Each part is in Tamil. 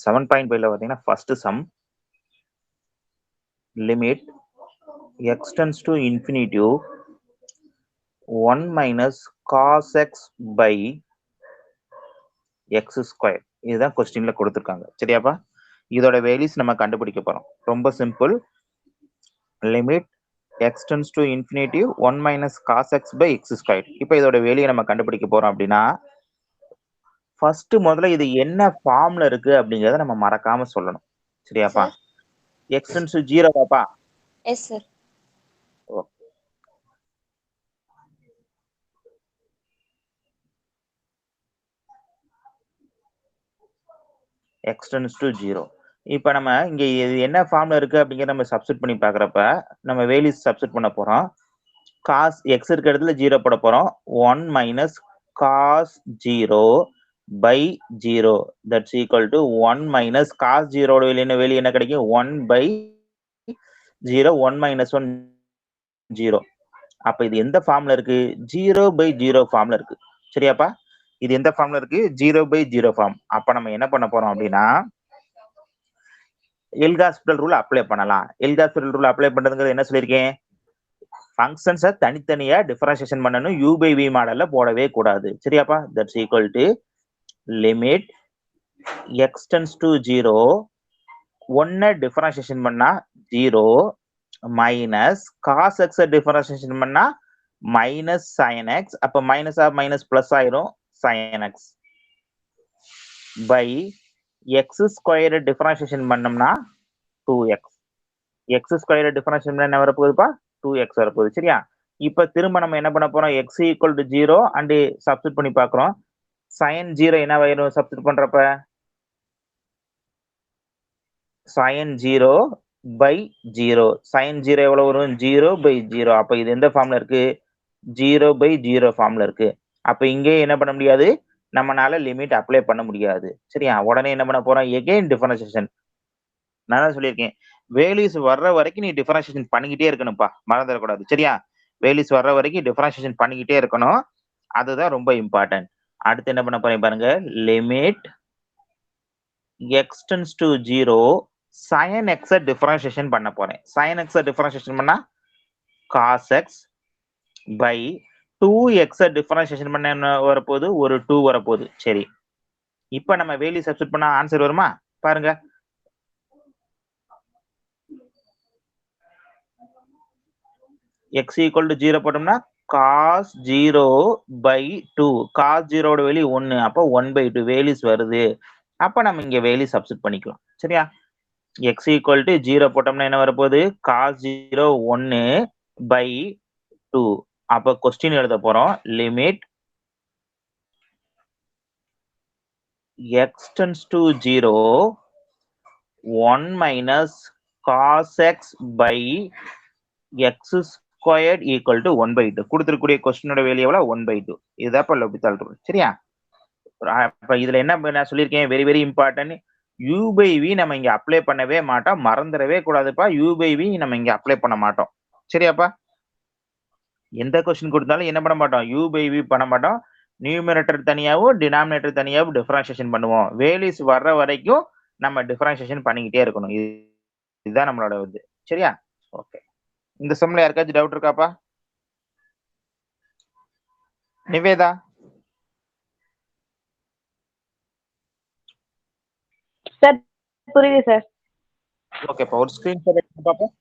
7.5 ல பார்த்தீங்கன்னா ஃபர்ஸ்ட் சம் லிமிட் x tends to infinity 1 minus cos x by x square இதுதான் கொஸ்டின்ல கொடுத்துருக்காங்க. சரியாப்பா? இதோட வேல்யூஸ் நம்ம கண்டுபிடிக்க போறோம். ரொம்ப simple. Limit x tends to infinity 1 minus cos x by x square. இப்போ இதோட வேல்யூ நம்ம கண்டுபிடிக்க போறோம் அப்படின்னா ஃபர்ஸ்ட் முதல்ல இது என்ன ஃபார்ம்ல இருக்கு அப்படிங்கறத நம்ம மறக்காம சொல்லணும். சரியாப்பா? x tends to 0 பாப்பா. Yes sir. x tends to 0. இப்போ நம்ம இங்க இது என்ன ஃபார்ம்ல இருக்கு அப்படிங்கறத நம்ம சப்ஸ்டிட் பண்ணி பார்க்கறப்ப நம்ம வேல்யூஸ் சப்ஸ்டிட் பண்ண போறோம். cos x இருக்க இடத்துல 0 போட போறோம். 1 minus cos 0 by 0 that's equal to 1 minus cos 0 ஓட வேல்யூ என்ன கிடைக்கும்? 1 by 0 1 minus 1 0. அப்ப இது எந்த ஃபார்ம்ல இருக்கு? 0 by 0 ஃபார்ம்ல இருக்கு. சரியாப்பா? இது எந்த ஃபார்ம்ல இருக்கு? 0 by 0 ஃபார்ம். அப்ப நம்ம என்ன பண்ண போறோம் அப்படின்னா எல்காஸ்பிடல் ரூல் அப்ளை பண்ணலாம். எல்காஸ்பிடல் ரூல் அப்ளை பண்றதுங்கிறது என்ன சொல்லியிருக்கேன்? ஃபங்க்ஷன்ஸை தனித்தனியா டிஃபரன்சியேஷன் பண்ணணும். u by v மாடல்ல போடவே கூடாது. சரியாப்பா? That's equal to limit x tends to 0 1 differentiation பண்ணா 0 மைனஸ் காஸ் எக்ஸ் டிஃபரன்சியேஷன் பண்ணா மைனஸ் சைன் எக்ஸ். அப்ப மைனஸ் ஆஃப் மைனஸ் பிளஸ் ஆயிரும் sine x by x square differentiation பண்ணோம்னா 2x. எக்ஸ் ஸ்கொயர் டிஃபரன்சியேஷன் பண்ணா என்ன வரப்போகுதுப்பா? 2x வரப்போகுது. சரியா? இப்ப திரும்ப நம்ம என்ன பண்ண போறோம்? x equal to 0 and substitute பண்ணி பார்க்கிறோம். சைன் 0 என்ன ஆயிரும் சப்ஸ்டிட் பண்றப்ப? Sign 0 by 0. சைன் 0 எவ்வளவு வரும்? 0 பை 0. அப்ப இது எந்த ஃபார்ம்ல இருக்கு? 0 பை 0 ஃபார்ம்ல இருக்கு. அப்ப இங்கே என்ன பண்ண முடியாது? நம்மனால லிமிட் அப்ளை பண்ண முடியாது. சரியா? உடனே என்ன பண்ண போறோம்? Again differentiation. நான் தான் சொல்லியிருக்கேன், வேல்யூஸ் வர்ற வரைக்கும் நீ டிஃபரன்சியேஷன் பண்ணிக்கிட்டே இருக்கணும்ப்பா. மறந்துடக்கூடாது. சரியா? வேல்யூஸ் வர்ற வரைக்கும் டிஃபரன்சியேஷன் பண்ணிக்கிட்டே இருக்கணும். அதுதான் ரொம்ப இம்பார்ட்டன்ட். அடுத்து என்ன பண்ண போறேன் பாருங்க. Limit x tends to 0 sin x differentiation பண்ண போறேன். sin x டிஃபரன்சியேஷன் பண்ணா cos x by 2x differentiation பண்ண என்ன வரப்போகுது? ஒரு 2 வரப்போகுது. சரி, இப்ப நம்ம வேல்யூ சப்ஸ்டிட் பண்ணா ஆன்சர் வருமா? பாருங்க. x ஈக்குவல் டு 0 போட்டோம்னா cos 0 by 2. cos 0 ஓட வேல்யூ 1. அப்போ 1 by 2 வேல்யூஸ் வருது. அப்ப நம்ம இங்க வேல்யூ சப்ஸ்டிட் பண்ணிக்கலாம். சரியா? x ஈக்குவல் டு 0 போட்டோம்னா என்ன வரப்போகுது? cos 0 1 by 2. அப்ப கொஸ்டின் எழுத போறோம். Limit x tends to 0 1 minus cos x by x squared equal to 1 by 2. கொடுத்துருக்கூடிய கொஸ்டினோட வேல்யூ எவ்வளவு? 1 by 2. இதுதான் லோபிதால் ரூல். சரியா? அப்ப இதுல என்ன நான் சொல்லியிருக்கேன்? Very very important. u by v நம்ம இங்க அப்ளை பண்ணவே மாட்டோம். மறந்துடவே கூடாதுப்பா. u by v நம்ம இங்க அப்ளை பண்ண மாட்டோம். சரியாப்பா? எந்த கொஸ்டின் கொடுத்தாலும் என்ன பண்ண மாட்டோம்? u by v பண்ண மாட்டோம். நியூமரேட்டர் தனியாவும் டினாமினேட்டர் தனியாவும் டிஃபரன்சியேஷன் பண்ணுவோம். வேல்யூஸ் வர்ற வரைக்கும் நம்ம டிஃபரன்சியேஷன் பண்ணிக்கிட்டே இருக்கணும். இதுதான் நம்மளோட இது. சரியா? ஓகே. இந்த சம்ல யாருக்காச்சும் டவுட் இருக்காப்பா? நிவேதா? சார் புரியுது சார். ஓகேப்பா, ஒரு ஸ்கிரீன்ஷாட் எடுத்து பாப்போம்.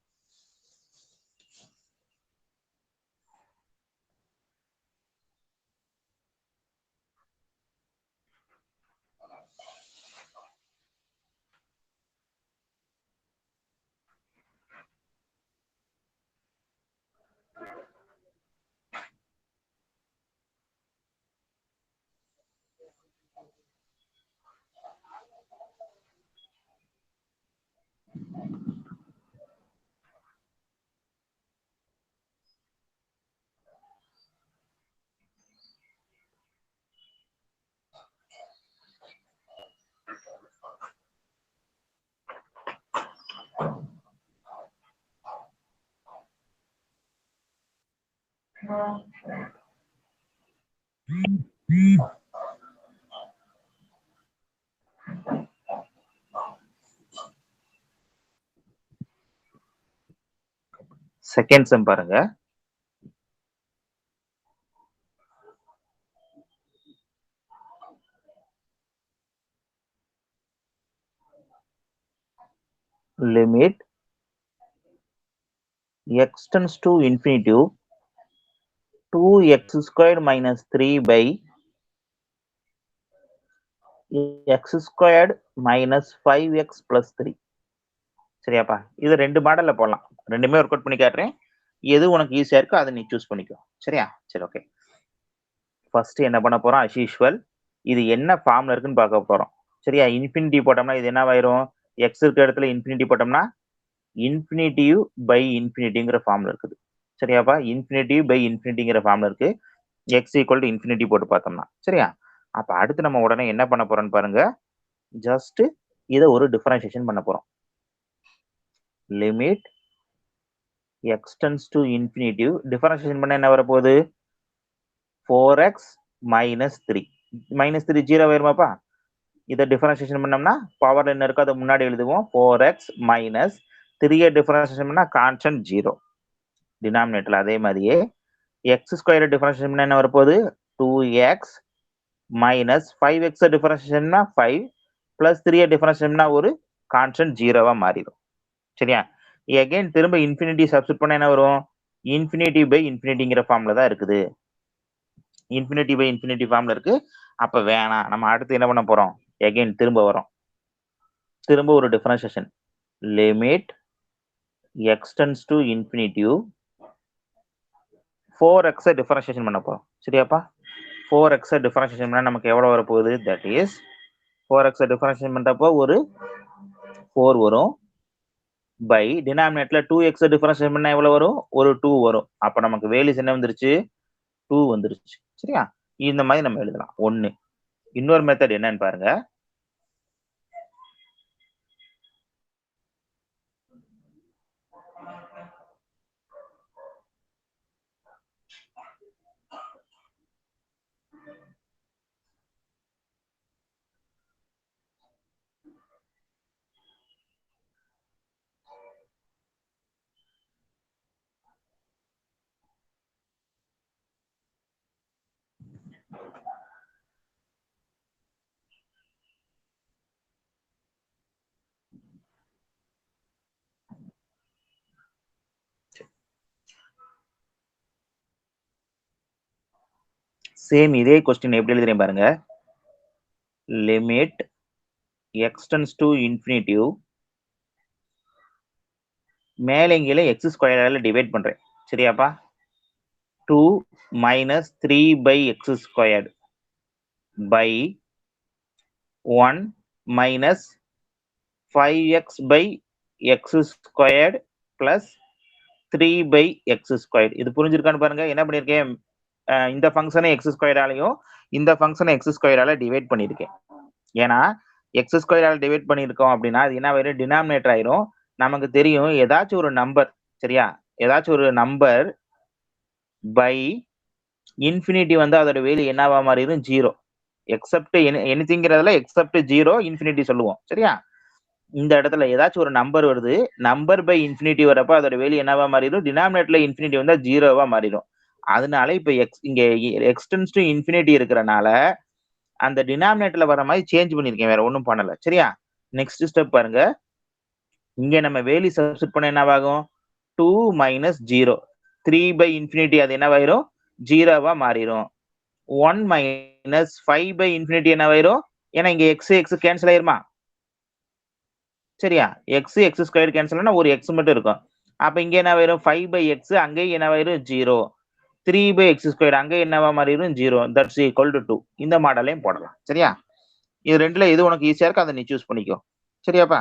செகண்ட் சம் பாருங்க. Limit x tends to infinity 2x squared minus 3 by x squared minus 5x plus 3. சரியாப்பா? இது ரெண்டு மாடல்ல போடலாம். ரெண்டுமே ஒர்க் அவுட் பண்ணி காட்டுறேன். எது உனக்கு ஈஸியா இருக்கோ அதை நீ சூஸ் பண்ணிக்கோ. சரியா? சரி, ஓகே. ஃபர்ஸ்ட் என்ன பண்ண போறோம்? as usual இது என்ன ஃபார்ம்ல இருக்குன்னு பார்க்க போறோம். சரியா? இன்ஃபினிட்டி போட்டோம்னா இது என்னவாயிரும்? எக்ஸ் இருக்கிற இடத்துல இன்ஃபினிட்டி போட்டோம்னா இன்ஃபினிட்டிவ் பை இன்ஃபினிட்டிங்கிற ஃபார்ம்ல இருக்குது. சரியாப்பா? இன்ஃபினிட்டிவ் பை இன்ஃபினிட்டிங்கிற ஃபார்ம்ல இருக்கு. எக்ஸ் ஈக்குவல் டு இன்ஃபினிட்டி போட்டு பார்த்தோம்னா. சரியா? அப்ப அடுத்து நம்ம உடனே என்ன பண்ண போறோம்னு பாருங்க. ஜஸ்ட் இதை ஒரு டிஃபரன்சியேஷன் பண்ண போறோம். Limit x tends to infinitive differentiation பண்ண என்ன வரப்போகுது? 4x minus 3 minus 3 zero வருமாப்பா? இதை டிஃபரன்சியேஷன் பண்ணோம்னா பவர் என்ன இருக்கோ அதை முன்னாடி எழுதுவோம். 4x மைனஸ் 3 டிஃபரன்சியேஷன் பண்ணா கான்ஸ்டன்ட் 0 டினாமினேட்டர்ல. அதே மாதிரியே எக்ஸ் ஸ்கொயர் டிஃபரன்சியேஷன் பண்ணா என்ன வரப்போகுது? 2x மைனஸ் 5x டிஃபரன்சியேஷன்னா 5 பிளஸ் 3 டிஃபரன்சியேஷன்னா ஒரு கான்ஸ்டன்ட் 0வா மாறிடும். சரியா? எகைன் திரும்ப இன்ஃபினிட்டி சப்ஸ்டிட் பண்ண என்ன வரும்? இன்ஃபினிட்டி பை இன்ஃபினிட்டிங்கிற ஃபார்ம்ல தான் இருக்குது. இன்ஃபினிட்டி பை இன்ஃபினிட்டி ஃபார்ம்ல இருக்கு. அப்ப வேணாம், நம்ம அடுத்து என்ன பண்ண போறோம்? எகைன் திரும்ப வரும். திரும்ப ஒரு differentiation. Limit x tends to infinitive 4x differentiation பண்ண போறோம். சரியாப்பா? 4x டிஃபரன்சியேஷன் பண்ணா நமக்கு எவ்வளவு வரப்போகுது? தட் இஸ் 4x டிஃபரன்சியேஷன் பண்றப்போ ஒரு 4 வரும். பை டினாமினேட்டர்ல 2x டிஃபரன்ஷியேட் பண்ணா எவ்வளவு வரும்? ஒரு 2 வரும். அப்ப நமக்கு வேல்யூஸ் என்ன வந்துருச்சு? 2 வந்துருச்சு. சரியா? இந்த மாதிரி நம்ம எழுதலாம். ஒன்னு. இன்னொரு மெத்தட் என்னன்னு பாருங்க. சேம் இதே கொஸ்டின் எப்படி எழுதுறேன் பாருங்க. Limit x tends to infinitive மேலே கீழே எக்ஸ் ஸ்கொயரால டிவைட் பண்றேன். சரியாப்பா? 2 minus 3 by x squared by 1 minus 5x by x squared plus 3 by x squared. இது புரிஞ்சிருக்கான்னு பாருங்க. என்ன பண்ணிருக்கேன்? இந்த ஃபங்க்ஷனை எக்ஸ் ஸ்கொயராலையும் இந்த ஃபங்க்ஷனை எக்ஸ் ஸ்கொயரால டிவைட் பண்ணியிருக்கேன். ஏன்னா எக்ஸ் ஸ்கொயரால டிவைட் பண்ணியிருக்கோம் அப்படின்னா அது என்ன ஆயிரும்? டினாமினேட்டர் ஆயிரும். நமக்கு தெரியும் ஏதாச்சும் ஒரு நம்பர், சரியா, ஏதாச்சும் ஒரு நம்பர் பை இன்ஃபினிட்டி வந்து அதோட வேல்யூ என்னவா மாறிடும்? 0. எக்ஸப்ட் எனிதிங்கிறதுல எக்ஸப்ட் 0 இன்ஃபினிட்டி சொல்லுவோம். சரியா? இந்த இடத்துல ஏதாச்சும் ஒரு நம்பர் வருது, நம்பர் பை இன்ஃபினிட்டி வரப்ப அதோட வேல்யூ என்னவா மாறிடும்? டினாமினேட்டர்ல இன்ஃபினிட்டி வந்தா 0வா மாறிடும். அதனால இப்ப இங்க எக்ஸ் டென்ஸ் டு இன்ஃபினிட்டி இருக்கிறனால அந்த டினாமினேட்டர்ல வர மாதிரி சேஞ்ச் பண்ணிருக்கேன். வேற ஒன்றும் பண்ணல. சரியா? நெக்ஸ்ட் ஸ்டெப் பாருங்க. இங்க நம்ம வேல்யூ சப்ஸ்டிட் பண்ண என்னவாகும்? 2 மைனஸ் 0 3 பை இன்ஃபினிட்டி அது என்னவாயிரும்? 0வா மாறிடும். 1 மைனஸ் 5 பை இன்ஃபினிட்டி என்னவாயிரும்? ஏன்னா இங்க எக்ஸ் எக்ஸ் கேன்சல் ஆயிருமா? சரியா? எக்ஸ் எக்ஸ் ஸ்கொயர் கேன்சல் ஆனா ஒரு எக்ஸ் மட்டும் இருக்கும். அப்ப இங்க என்னவாயிரும்? 5 பை எக்ஸ் அங்கே என்னவாயிரும்? 0. 3 பை எக்ஸ் ஸ்கொயர் அங்கே என்னவா மாறிடும்? 0. That's equal to 2. இந்த மாடலையும் போடலாம். சரியா? இது ரெண்டுல எது உனக்கு ஈஸியா இருக்கோ அதை நீ சூஸ் பண்ணிக்கோ. சரியாப்பா?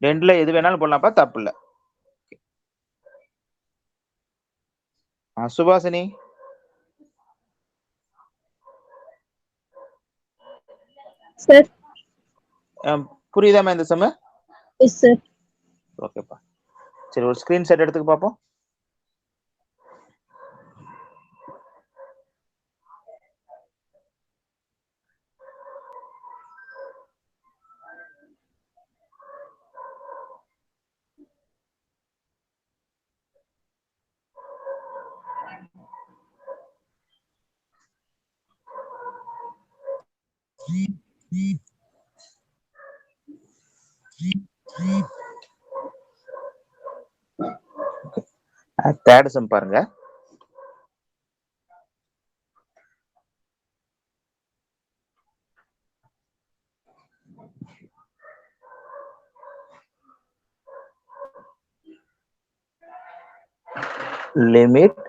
ரெண்டுல எது வேணாலும் போடலாம்ப்பா, தப்பு இல்ல. சுபாசினி சார் புரியுதாமா இந்த சம? Yes sir. ஓகேப்பா. சரி, ஒரு ஸ்கிரீன்ஷாட் எடுத்துக்க பாப்போம். தேர்ட் சம் பாருங்க. Limit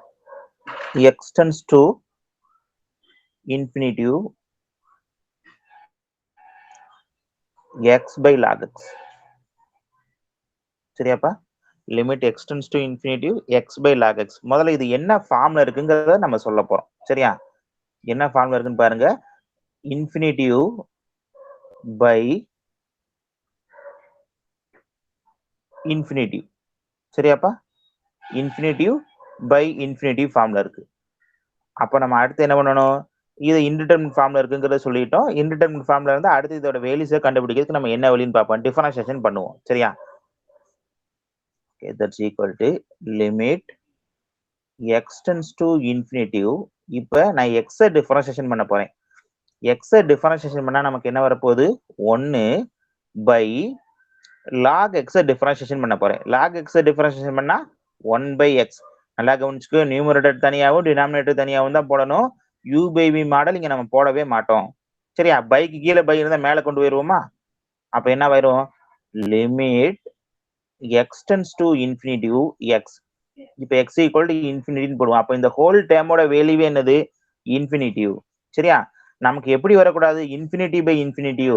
x tends to infinity x by log x. சரியாப்பா? Limit x tends to infinity x by log x. முதல்ல இது என்ன ஃபார்ம்ல இருக்குங்கிறத நம்ம சொல்ல போறோம். சரியா? என்ன ஃபார்ம்ல இருக்குன்னு பாருங்க. infinity by infinity. சரியாப்பா? infinity by infinity ஃபார்ம்ல இருக்கு. அப்ப நம்ம அடுத்து என்ன பண்ணணும்? இது இன்டிடெர்மினட் ஃபார்ம்ல இருக்குங்கிறத சொல்லிட்டோம். இன்டிடெர்மினட் ஃபார்ம்ல இருந்து அடுத்து இதோட வேல்யூஸை கண்டுபிடிக்கிறதுக்கு நம்ம என்ன வழின்னு பார்ப்போம். டிஃபரன்ஷியேஷன் பண்ணுவோம். சரியா? Okay, that's equal to limit x tends to infinity. இப்ப நான் x டிஃபரன்ஷியேஷன் பண்ண போறேன். x டிஃபரன்ஷியேஷன் பண்ணா நமக்கு என்ன வரப்போகுது? 1 by log x டிஃபரன்ஷியேஷன் பண்ண போறேன். log x டிஃபரன்ஷியேஷன் பண்ணா 1 by x. நல்லா கவனிச்சுக்கோ, நியூமரேட்டர் தனியாகவும் டினாமினேட்டர் தனியாகவும் தான் போடணும். u by v மாடல் இங்க நம்ம போடவே மாட்டோம். சரியா? பைக்கு கீழே பை இருந்தா மேல கொண்டு போயிருவோமா? அப்ப என்ன வரும்? Limit x tends to infinity x. இப்ப x equal to infinity போடுவோம். அப்ப இந்த ஹோல் டேர்மோட வேல்யூவே என்னது? இன்ஃபினிட்டி. சரியா? நமக்கு எப்படி வரக்கூடாது? Infinity by infinity,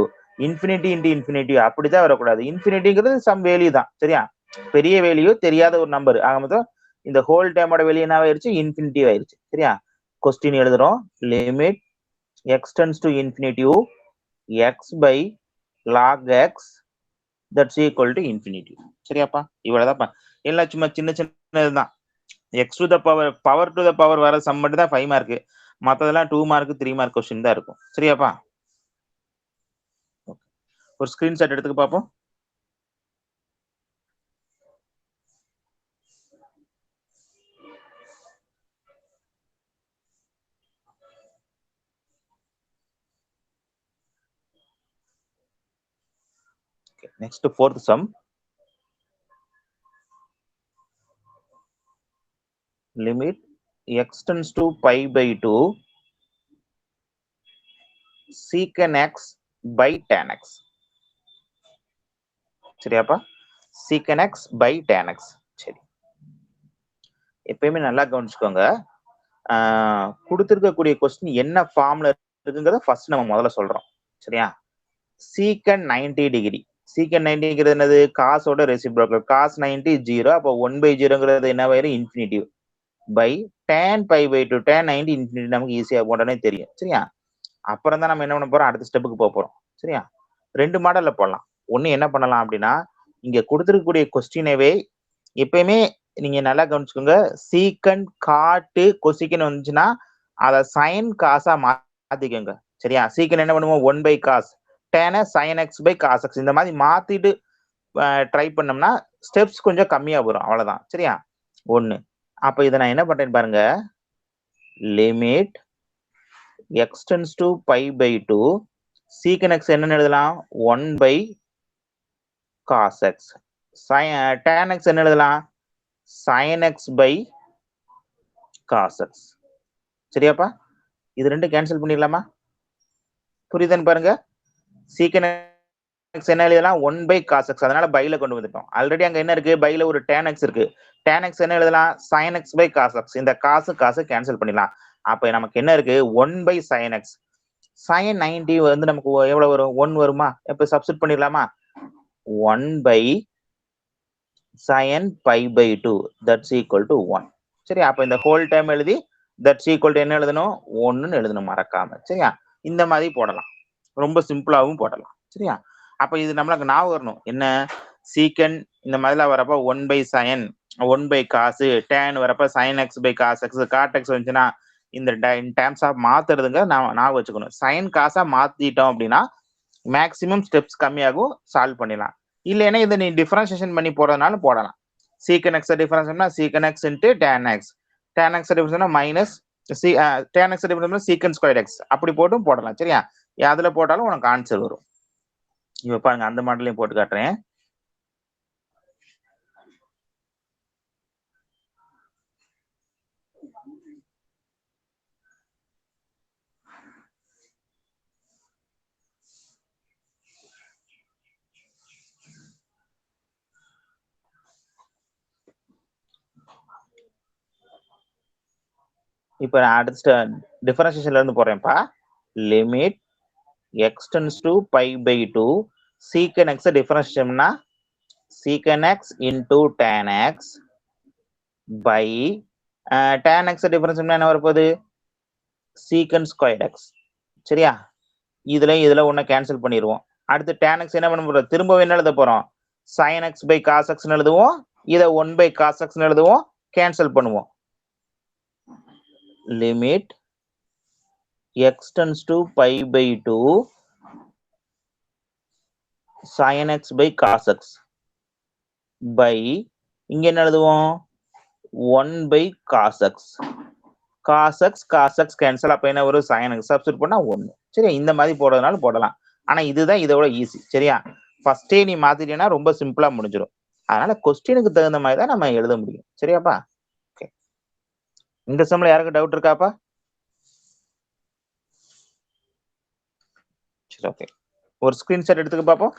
infinity into infinity அப்படிதான் வரக்கூடாது. இன்ஃபினிட்டிங்கிறது சம் வேல்யூ தான். சரியா? பெரிய வேல்யூ, தெரியாத ஒரு நம்பர். ஆக மொத்தம் இந்த ஹோல் டேர்மோட வேல்யூ என்ன ஆயிருச்சு? இன்ஃபினிட்டி ஆயிருச்சு. சரியா? கொஸ்டின் எழுதுறோம். Limit x tends to infinity x by log x that's equal to infinity. சரியாப்பா? இவ்வளவுதான். எல்லாம் சும்மா சின்ன சின்னதுதான். x to the power to the power வர சம் மட்டும் தான் 5 மார்க். மத்ததெல்லாம் 2 மார்க் 3 மார்க் கொஸ்டின் தான் இருக்கும். சரியாப்பா? ஒரு ஸ்கிரீன்ஷாட் எடுத்துக்க பாப்போம். Okay, next fourth sum. Limit x tends to pi by 2 secant x by tan x. சரியாப்பா? secant x by tan x. சரி, எப்பயுமே நல்லா கவனிச்சுக்கோங்க. கொடுத்திருக்கக்கூடிய கொஸ்டின் என்ன ஃபார்ம்ல இருக்குங்கிறத ஃபர்ஸ்ட் நம்ம முதல்ல சொல்றோம். சரியா? secant 90 degree. secant 90ங்கிறது என்னது? காசோட ரெசிப்ரோக்கல். cos 90 0. அப்போ 1/0ங்கிறது என்ன வரும்? Infinity by tan pi by 2. tan 90 infinity நமக்கு ஈஸியா போட்டோன்னே தெரியும். சரியா? அப்புறம் தான் நம்ம என்ன பண்ண போறோம்? அடுத்த ஸ்டெப்புக்கு போக போறோம். சரியா? 2 மாடல்ல போடலாம். ஒண்ணு என்ன பண்ணலாம் அப்படின்னா, இங்க கொடுத்திருக்கக்கூடிய கொஸ்டினவே எப்பயுமே நீங்க நல்லா கவனிச்சுக்கோங்க. சீக்கண்ட் காட்டு கொசிக்கன் வந்துச்சுன்னா அதை சைன் காசா மாத்திக்கோங்க. சரியா? சீக்கன் என்ன பண்ணுவோம்? 1 by cos, tan sin x by cos x. இந்த மாதிரி மாத்திட்டு ட்ரை பண்ணோம்னா ஸ்டெப்ஸ் கொஞ்சம் கம்மியா வரும். அவ்வளவுதான். சரியா? ஒண்ணு. அப்ப இதை நான் என்ன பண்றேன் பாருங்க. Limit x tends to pi by 2 secant x என்ன எழுதலாம்? 1 by cos x. tan x என்ன எழுதலாம்? sin x by cos x. சரியாப்பா? இது ரெண்டு கேன்சல் பண்ணிடலாமா? புரியுதுன்னு பாருங்க. secant x என்ன எழுதலாம்? 1 by cos x. அதனால பைல கொண்டு வந்துட்டோம். ஆல்ரெடி அங்க என்ன இருக்கு? பைல ஒரு tan x இருக்கு. tan x என்ன எழுதலாம்? sin x by cos x. இந்த காசு கேன்சல் பண்ணிடலாம். அப்ப நமக்கு என்ன இருக்கு? 1 by sin x. sin 90 வந்து நமக்கு எவ்வளவு வரும்? 1 வருமா? இப்ப சப்ஸ்டிட் பண்ணிடலாமா? 1 by sin pi by 2 that's equal to 1. சரி, அப்ப இந்த ஹோல் டைம் எழுதி that's equal to என்ன எழுதணும்? 1ன்னு எழுதணும் மறக்காம. சரியா? இந்த மாதிரி போடலாம். ரொம்ப சிம்பிளாவும் போடலாம். சரியா? அப்ப இது நம்மளுக்கு ஞாபகம் வரணும். என்ன? சீக்கன் இந்த மாதிரிலாம் வரப்ப 1 by sin, 1 by cos, tan வரப்ப sin x by cos x, cot x வந்துச்சுன்னா இந்த டேர்ம்ஸ் ஆஃப் மாத்துறதுங்க நான் வச்சுக்கணும். சைன் காசா மாத்திட்டோம் அப்படின்னா மேக்சிமம் ஸ்டெப்ஸ் கம்மியாகும், சால்வ் பண்ணிடலாம். இல்லைன்னா இதை நீ டிஃபரன்சியேஷன் பண்ணி போறதுனாலும் போடலாம். சீக்கன் எக்ஸ் டிஃபரன்ஸ்னா secant x into tan x, tan x டிஃபரன்ஸ்னா minus tan x difference secant square x, அப்படி போட்டும் போடலாம். சரியா? அதுல போட்டாலும் உனக்கு ஆன்சர் வரும். இப்ப பாருங்க அந்த மாடலையும் போட்டு காட்டுறேன். இப்ப நான் அடுத்த டிஃபரன்ஷியேஷன்ல இருந்து போறேன்ப்பா. Limit x tends to pi by 2 secant x டிஃபரன்ஷியேஷன்னா secant x into tan x by tan x differentiation என்ன வரப்போகுது secant squared x. சரியா? இதுல ஒண்ணு கேன்சல் பண்ணிடுவோம். அடுத்து tan x என்ன பண்ண போறோம், திரும்பவும் என்ன எழுத போறோம், sin x by cos x எழுதுவோம், இதை 1 by cos x எழுதுவோம், கேன்சல் பண்ணுவோம். Limit x tends to pi by 2 sin x by cos x by இங்க என்ன எழுதுவோம் 1 by cos x. cos x cancel, அப்ப என்ன வரும் sin x சப்ஸ்டிட்யூட் பண்ணா 1. சரியா? இந்த மாதிரி போடுறதுனால போடலாம். ஆனா இதுதான் இதோட ஈஸி. சரியா? ஃபர்ஸ்டே நீ மாத்திட்டீங்கன்னா ரொம்ப சிம்பிளா முடிஞ்சிடும். அதனால கொஸ்டினுக்கு தகுந்த மாதிரி தான் நம்ம எழுத முடியும். சரியாப்பா? ஓகே. இந்த சம்ல யாருக்கு டவுட் இருக்காப்பா? சரி, ஓகே. ஒரு ஸ்கிரீன்ஷாட் எடுத்துக்க பாப்போம்.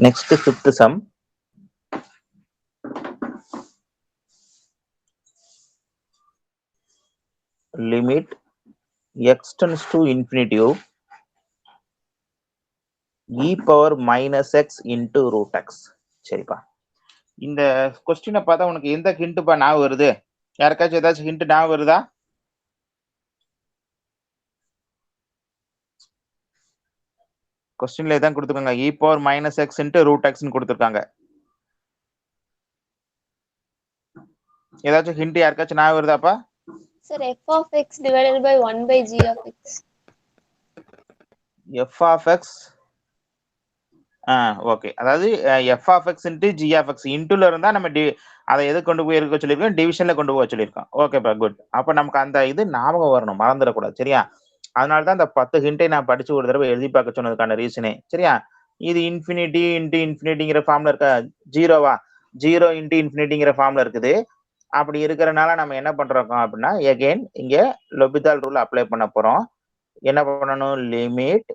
Next, fifth sum. Limit x tends to infinity e power minus x into root x. சரிப்பா, இந்த கொஸ்டினை பார்த்தா உனக்கு எந்த ஹிண்ட்பா ஞாபகம் வருது? யாருக்காச்சும் ஏதாச்சும் ஹிண்ட் ஞாபகம் வருதா? கொஸ்டின்ல இதான் கொடுத்துருக்காங்க, e power minus x into root x ன்னு கொடுத்துருக்காங்க. ஏதாச்சும் ஹிண்ட் யாருக்காச்சும் ஞாபகம் வருதாப்பா? Sir, f of x divided by 1 by g of x. f of x, okay. அதாவது f of x into g of x இன்டுல இருந்தா நம்ம அதை எது கொண்டு போய் இருக்க சொல்லியிருக்கோம், டிவிஷன்ல கொண்டு போக சொல்லியிருக்கோம். ஓகேப்பா, குட். அப்ப நமக்கு அந்த இது ஞாபகம் வரணும், மறந்துடக்கூடாது. சரியா? அதனாலதான் அந்த 10 ஹிண்டை நான் படிச்சு ஒரு தடவை எழுதி பார்க்க சொன்னதுக்கான ரீசனே. சரியா? இது இன்ஃபினிட்டி இன்டு இன்ஃபினிட்டிங்கிற ஃபார்ம்ல இருக்கா, ஜீரோவா, 0 இன்டு இன்ஃபினிட்டிங்கிற ஃபார்ம்ல இருக்குது. அப்படி இருக்கிறனால நம்ம என்ன பண்றோம் அப்படின்னா, எகைன் இங்க லொபிதால் ரூல் அப்ளை பண்ண போறோம். என்ன பண்ணணும், limit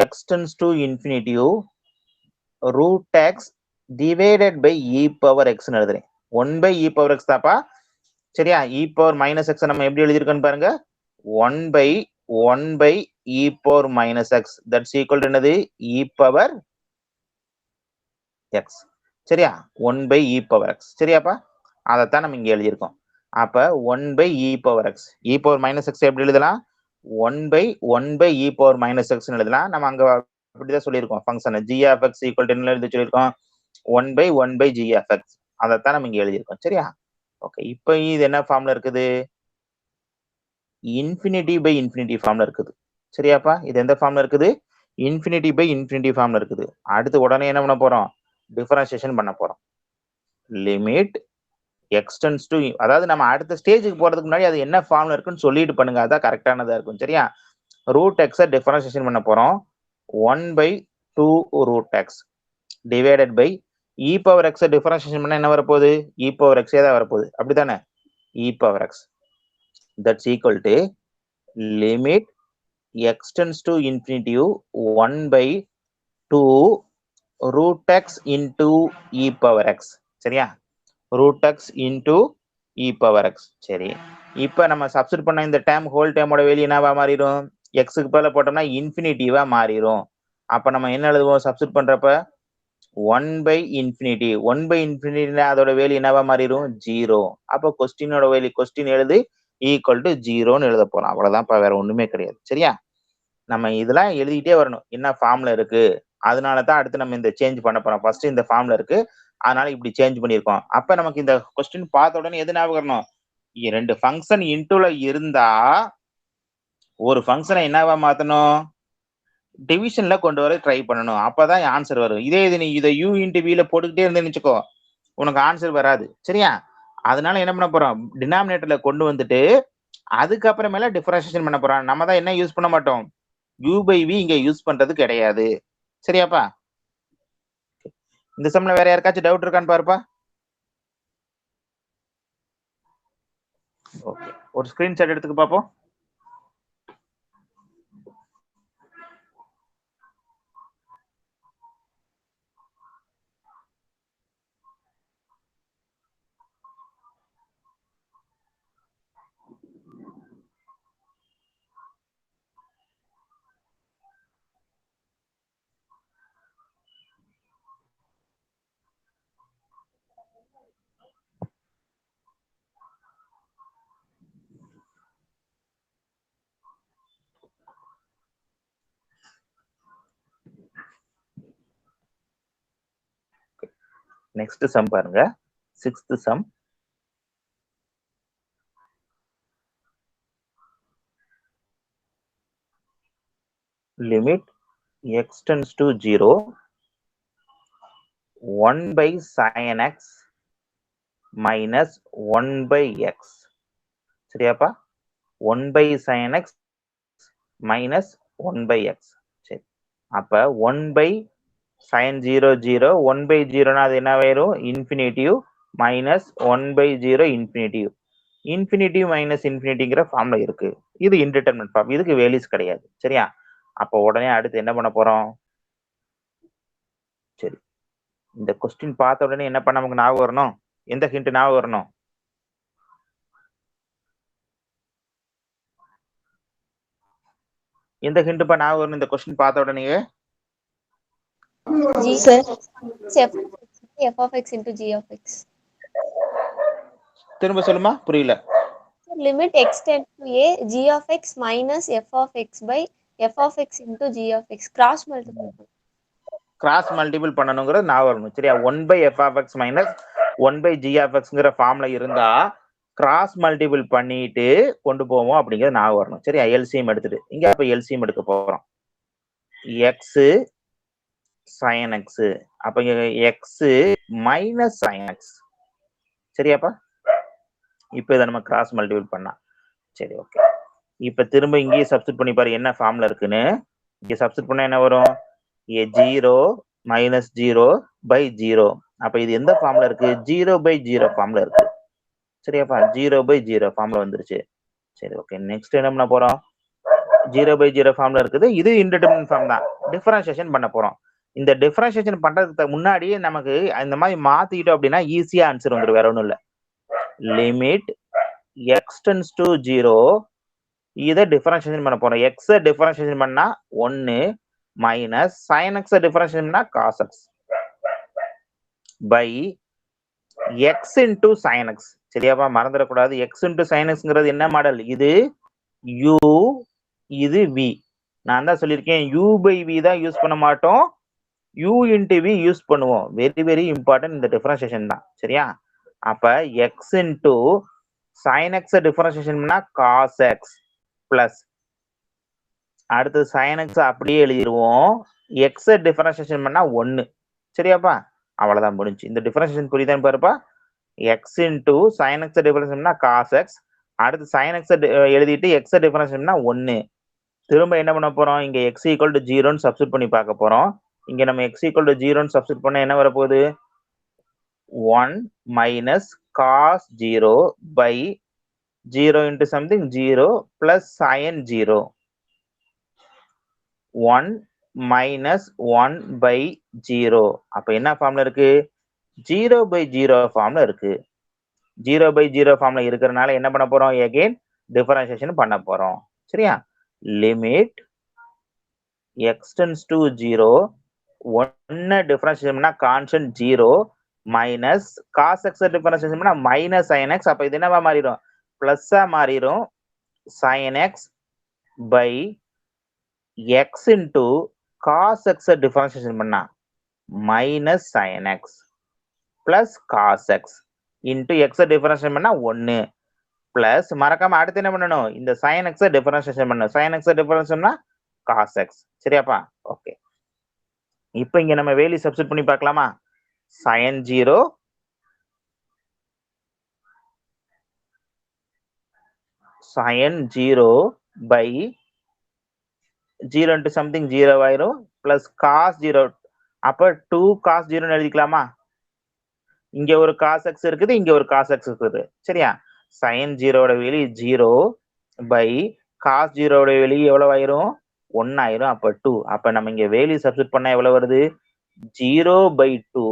x tends to infinity root x divided by e power x ன்னு எழுதுறேன். 1 by e power x தாப்பா. சரியா? e power minus x நம்ம எப்படி எழுதிருக்கோன்னு பாருங்க, 1 by e power minus x that's equal to என்னது, e power x. சரியா? 1 by e power x. சரியாப்பா? அதைத்தான் நம்ம இங்க எழுதியிருக்கோம். அப்ப 1 by e power x, e power minus x எப்படி எழுதலாம், 1 by e power minus x ன்னு எழுதலாம். நம்ம அங்க அப்படிதான் சொல்லியிருக்கோம், function g of x equal to என்ன எழுதி சொல்லியிருக்கோம், 1 by g of x. அதைத்தான் நம்ம இங்க எழுதியிருக்கோம். சரியா? ஓகே. இப்போ இது என்ன ஃபார்ம்ல இருக்குது, இன்ஃபினிட்டி பை இன்ஃபினிட்டி ஃபார்ம்ல இருக்குது. சரியாப்பா? இது எந்த ஃபார்ம்ல இருக்குது, இன்ஃபினிட்டி பை இன்ஃபினிட்டி ஃபார்ம்ல இருக்குது. அடுத்து உடனே என்ன பண்ண போறோம், டிஃபரன்ஷியேஷன் பண்ண போறோம். லிமிட் x tends to, அதாவது நம்ம அடுத்த ஸ்டேஜுக்கு போறதுக்கு முன்னாடி அது என்ன ஃபார்ம்ல இருக்குன்னு சொல்லிட்டு பண்ணுங்க, அதான் கரெக்டானதா இருக்கும். சரியா? ரூட் எக்ஸை டிஃபரன்ஷியேஷன் பண்ண போறோம். 1 by 2 root x divided by e power x differentiation பண்ணா என்ன வரப்போகுது, e power x தான் வரப்போகுது. அப்படித்தானே? e power x that's equal to limit x tends to infinity 1 by 2 root x into e power x. சரியா? root x into e power x. சரி, இப்ப நம்ம சப்ஸ்டிட் பண்ண இந்த டேர்ம் ஹோல் டேர்மோட வேல்யூ என்னவா மாறிடும், எக்ஸுக்கு பதிலா போட்டோம்னா இன்ஃபினிட்டிவா மாறிடும். அப்ப நம்ம என்ன எழுதுவோம் சப்ஸ்டிட் பண்றப்ப 1 by infinity 1 by infinity அதோட வேல்யூ என்னவா மாறிடும் 0. அப்போ கொஸ்டினோட வேல்யூ கொஸ்டின் எழுது ஈக்குவல் டு 0ன்னு எழுத போறோம். அவ்வளவுதான்ப்பா, வேற ஒண்ணுமே கிடையாது. சரியா? நம்ம இதெல்லாம் எழுதிட்டே வரணும். என்ன ஃபார்ம்ல இருக்கு, அதனால தான் அடுத்து நம்ம இந்த சேஞ்ச் பண்ண போறோம். ஃபர்ஸ்ட் இந்த ஃபார்ம்ல இருக்கு, அதனால இப்படி சேஞ்ச் பண்ணியிருக்கோம். அப்ப நமக்கு இந்த கொஸ்டின் பார்த்த உடனே எது ஞாபகம் வரணும்? ரெண்டு ஃபங்க்ஷன் இன்டூல இருந்தா ஒரு ஃபங்க்ஷனை என்னவா மாத்தணும்? டிவிஷன்ல கொண்டு வர ட்ரை பண்ணணும். அப்பதான் ஆன்சர் வரும். இதே இது நீ இதை யூ இன்டு வில போட்டுக்கிட்டே இருந்தேன்னு வச்சுக்கோ, உனக்கு ஆன்சர் வராது. சரியா? அதனால என்ன பண்ண போறோம், டினாமினேட்டர்ல கொண்டு வந்துட்டு அதுக்கப்புறமேல டிஃபரன்ஷியேஷன் பண்ண போறோம். நம்ம தான் என்ன யூஸ் பண்ண மாட்டோம், u by v இங்க யூஸ் பண்றது கிடையாது. சரியாப்பா? இந்த சம்ல வேற யாருக்காச்சும் டவுட் இருக்கான்னு பாருப்பா. ஓகே, ஒரு ஸ்கிரீன்ஷாட் எடுத்துக்க பாப்போம். நெக்ஸ்ட் சம் பாருங்க, 6th சம். லிமிட் x tends to 0 1 by sin x minus 1 by x. சரியாப்பா? 1 by sin x minus 1 by x. சரி, அப்ப 1 by sin 0 0 1 by 0 அது என்ன வரும், infinitive minus 1 by 0 infinitive. Infinitive minus இன்ஃபினிட்டிங்கிற ஃபார்ம்ல இருக்கு. இது இன்டிடெர்மினன்ட் ஃபார்ம், இதுக்கு வேல்யூஸ் கிடையாது. சரியா? அப்போ உடனே அடுத்து என்ன பண்ண போறோம்? சரி, இந்த கொஸ்டின் பார்த்த உடனே என்ன பண்ண நமக்கு ஞாபகம் வரணும், எந்த ஹிண்ட் ஞாபகம் வரணும்? எந்த ஹிண்ட் பா ஞாபகம் வரணும் இந்த கொஸ்டின் பார்த்த உடனே? G sir. f of x into g of x. திரும்ப சொல்லுமா, புரியல. Limit x tends to a g of x minus f of x by f of x into g of x. Cross multiply. Cross multiple பண்ணணுங்கிறது ஞாபகம் வரணும். சரியா? 1 by f of x minus 1 by g of xங்கிற ஃபார்ம்ல இருந்தா கிராஸ் மல்டிபிள் பண்ணிட்டு கொண்டு போவோம் அப்படிங்கிறது ஞாபகம் வரணும். சரியா? எல்சிஎம் எடுத்துட்டு இங்க அப்ப எல்சிஎம் எடுக்க போறோம். x sin x, அப்ப இங்க x மைனஸ் sin x. சரியாப்பா? இப்ப இதை நம்ம கிராஸ் மல்டிபிள் பண்ணா சரி, ஓகே. இப்ப திரும்ப இங்கேயே சப்ஸ்டிட் பண்ணி பாரு என்ன ஃபார்ம்ல இருக்குன்னு. இங்க சப்ஸ்டிட் பண்ணா என்ன வரும், a 0 மைனஸ் 0 by 0. அப்ப இது எந்த ஃபார்ம்ல இருக்கு, 0 by 0 ஃபார்ம்ல இருக்கு. சரியாப்பா? 0 by 0 ஃபார்ம்ல வந்துருச்சு. சரி, ஓகே. நெக்ஸ்ட் என்ன பண்ண போறோம், 0 by 0 ஃபார்ம்ல இருக்குது. இது இன்டிடெர்மினன்ட் ஃபார்ம் தான். டிஃபரன்ஷியேஷன் பண்ண போறோம். இந்த டிஃபரன்ஷியேஷன் பண்றதுக்கு முன்னாடியே நமக்கு இந்த மாதிரி மாத்திட்டோம் அப்படின்னா ஈஸியா ஆன்சர் வந்துடும். வேற ஒண்ணும் இல்ல. லிமிட் x tends to 0 இதை டிஃபரன்ஷியேஷன் பண்ண போறோம். x டிஃபரன்ஷியேஷன் பண்ணா 1 மைனஸ் sin x டிஃபரன்ஷியேஷன் பண்ணா cos x by x into sin x. சரியாப்பா? மறந்துடக்கூடாது. x into sin xங்கிறது என்ன மாடல், இது u, இது v. நான் தான் சொல்லியிருக்கேன் u by v தான் யூஸ் பண்ண மாட்டோம், u into v யூஸ் பண்ணுவோம். வெரி வெரி இம்பார்ட்டன்ட் இந்த டிஃபரன்ஷியேஷன் தான். சரியா? அப்ப x into sin x differentiation பண்ணா cos x பிளஸ் அடுத்து sin x அப்படியே எழுதிடுவோம், x டிஃபரன்ஷியேஷன் பண்ணா 1. சரியாப்பா? அவ்வளவுதான் முடிஞ்சு. இந்த டிஃபரன்ஷியேஷன் புரியுதான்னு பாருப்பா. x into sin x differentiation பண்ணா cos x, அடுத்து sin x எழுதிட்டு x டிஃபரன்ஷியேஷன் பண்ணா 1. திரும்ப என்ன பண்ண போறோம், இங்க x equal to 0ன்னு சப்ஸ்டிட் பண்ணி பார்க்க போறோம். இங்க நம்ம x equal to 0ன்னு சப்ஸ்டிட் பண்ணா என்ன வரப்போகுது, 1 minus cos 0 by 0 into something 0 plus sin 0. 1 minus 1 by 0. அப்ப என்ன ஃபார்ம்ல இருக்கு, 0 by 0 ஃபார்ம்ல இருக்கு. 0 by 0 ஃபார்ம்ல இருக்கிறதுனால என்ன பண்ண போறோம், again டிஃபரன்ஷியேஷன் பண்ண போறோம். சரியா? லிமிட் எக்ஸ் டென்ஸ் டு 0 ஒன்னு டிஃபரன்ஷியேட் பண்ணா constant 0 minus cos x differentiate பண்ணா மைனஸ் sin x. அப்ப இது என்னவா மாறிடும்? பிளஸ்ஸா மாறிடும். sin x by x into cos x differentiation பண்ணா minus sin x plus cos x into x differentiate பண்ணா 1 பிளஸ் மறக்காம அடுத்து என்ன பண்ணணும்? இந்த sin x டிஃபரன்ஷியேஷன் பண்ணணும். sin x டிஃபரன்ஷியேஷன்னா cos x. சரியாப்பா? ஓகே. இப்போ இங்க நம்ம வேல்யூ சப்ஸ்டிட் பண்ணி பார்க்கலாமா? sin 0 sin 0 by 0 into something 0 ஆயிரும் plus cos 0. அப்ப 2 cos 0 எழுதிக்கலாமா? இங்க ஒரு cos x இருக்குது, இங்க ஒரு cos x இருக்குது. சரியா? sin 0 ஓட வேல்யூ 0 by cos 0 ஓட வேல்யூ எவ்வளவு ஆயிரும்? 1 ஆயிரும். அப்ப 2. அப்ப நம்ம இங்க வேல்யூ சப்ஸ்டிட் பண்ணா எவ்வளவு வருது? 0 by 2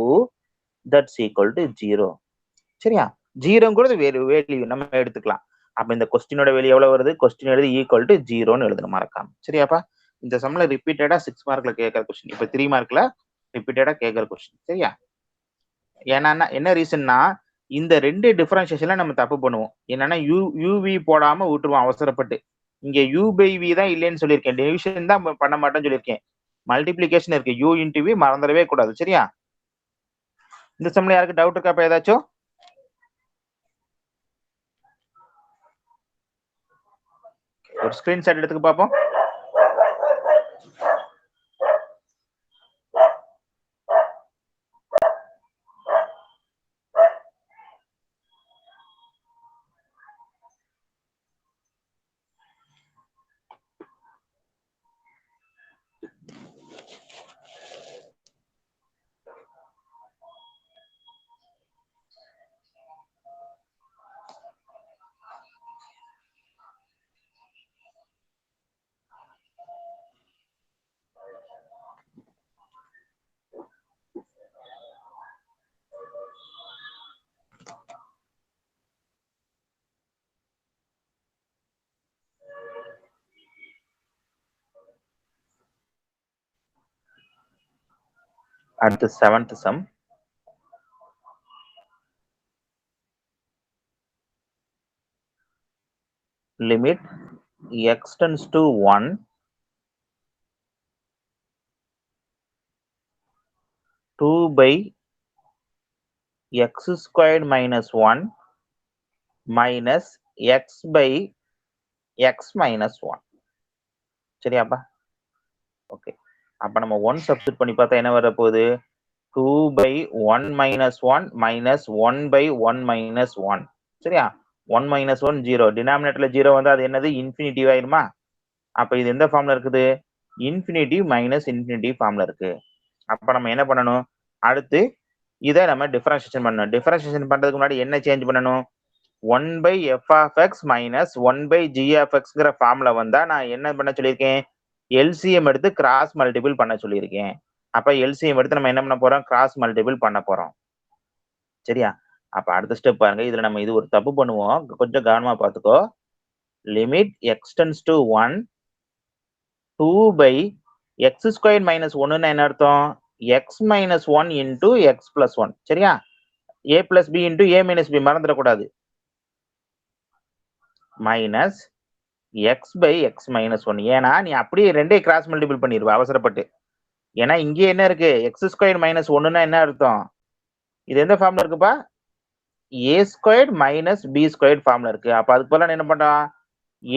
that's equal to 0. சரியா? 0ங்கிறது வேல்யூ நம்ம எடுத்துக்கலாம். அப்ப இந்த கொஸ்டினோட வேல்யூ எவ்வளவு வருது? கொஸ்டின் எழுதி ஈக்குவல் டு 0ன்னு எழுதணும் மறக்காம. சரியாப்பா? இந்த சம்ல ரிப்பீட்டடா 6 மார்க்ல கேட்கிற கொஸ்டின். இப்ப 3 மார்க்ல ரிப்பீட்டடா கேட்கிற கொஸ்டின். சரியா? ஏன்னா என்ன ரீசன்னா இந்த ரெண்டு டிஃபரன்ஷியேஷன்ல நம்ம தப்பு பண்ணுவோம். என்னன்னா யூவி போடாம விட்டுருவோம் அவசரப்பட்டு. இங்க u by v தான் இல்லைன்னு சொல்லியிருக்கேன். டிவிஷன் தான் பண்ண மாட்டேன்னு சொல்லியிருக்கேன். மல்டிப்ளிகேஷன் இருக்கு. u into v மறந்துடவே கூடாது. சரியா? இந்த சம்ல யாருக்கு டவுட் இருக்கா? இப்ப ஏதாச்சும் ஒரு ஸ்கிரீன்ஷாட் எடுத்துக்க பாப்போம். அடுத்து 7th sum. Limit x tends to 1 2 by x squared minus 1 minus x by x minus 1. சரியாப்பா? Okay. அப்ப நம்ம 1 சப்ஸ்டிட் பண்ணி பார்த்தா என்ன வர போகுது? 2 by 1 minus 1 minus 1 by 1 minus 1. சரியா? 1 minus 1 0. டினாமினேட்டர்ல 0 வந்து அது என்னது? இன்ஃபினிட்டிவ் ஆயிருமா? அப்ப இது எந்த ஃபார்ம்ல இருக்குது? இன்ஃபினிட்டிவ் மைனஸ் இன்ஃபினிட்டிவ் ஃபார்ம்ல இருக்கு. அப்ப நம்ம என்ன பண்ணணும்? அடுத்து இதை நம்ம டிஃபரன்ஷியேஷன் பண்ணணும். டிஃபரன்ஷியேஷன் பண்றதுக்கு முன்னாடி என்ன சேஞ்ச் பண்ணணும்? 1 by f of x minus 1 by g of xங்கிற ஃபார்ம்ல வந்தா நான் என்ன பண்ண சொல்லியிருக்கேன்? எல்சிஎம் எடுத்து கிராஸ் மல்டிபிள் பண்ண சொல்லியிருக்கேன். அப்ப எல்சிஎம் எடுத்து நம்ம என்ன பண்ண போறோம்? கிராஸ் மல்டிபிள் பண்ண போறோம். சரியா? அப்ப அடுத்த ஸ்டெப் பாருங்க. இதுல நம்ம இது ஒரு தப்பு பண்ணுவோம். கொஞ்சம் கவனமா பாத்துக்கோ. Limit x tends to 1 2 by x square minus 1ன்னு என்ன அர்த்தம்? x minus 1 into x plus 1. சரியா? a plus B into a minus B மறந்துடக்கூடாது. Minus x by x minus 1. ஏன்னா நீ அப்படியே ரெண்டே கிராஸ் மல்டிபிள் பண்ணிடுவ அவசரப்பட்டு. ஏன்னா இங்கே என்ன இருக்கு? எக்ஸ் ஸ்கொயர் மைனஸ் 1ன்னா என்ன அர்த்தம்? இது எந்த ஃபார்ம்ல இருக்குப்பா? A square minus B square ஃபார்ம்ல இருக்கு. அப்ப அதுக்கு பதிலா என்ன பண்றான்?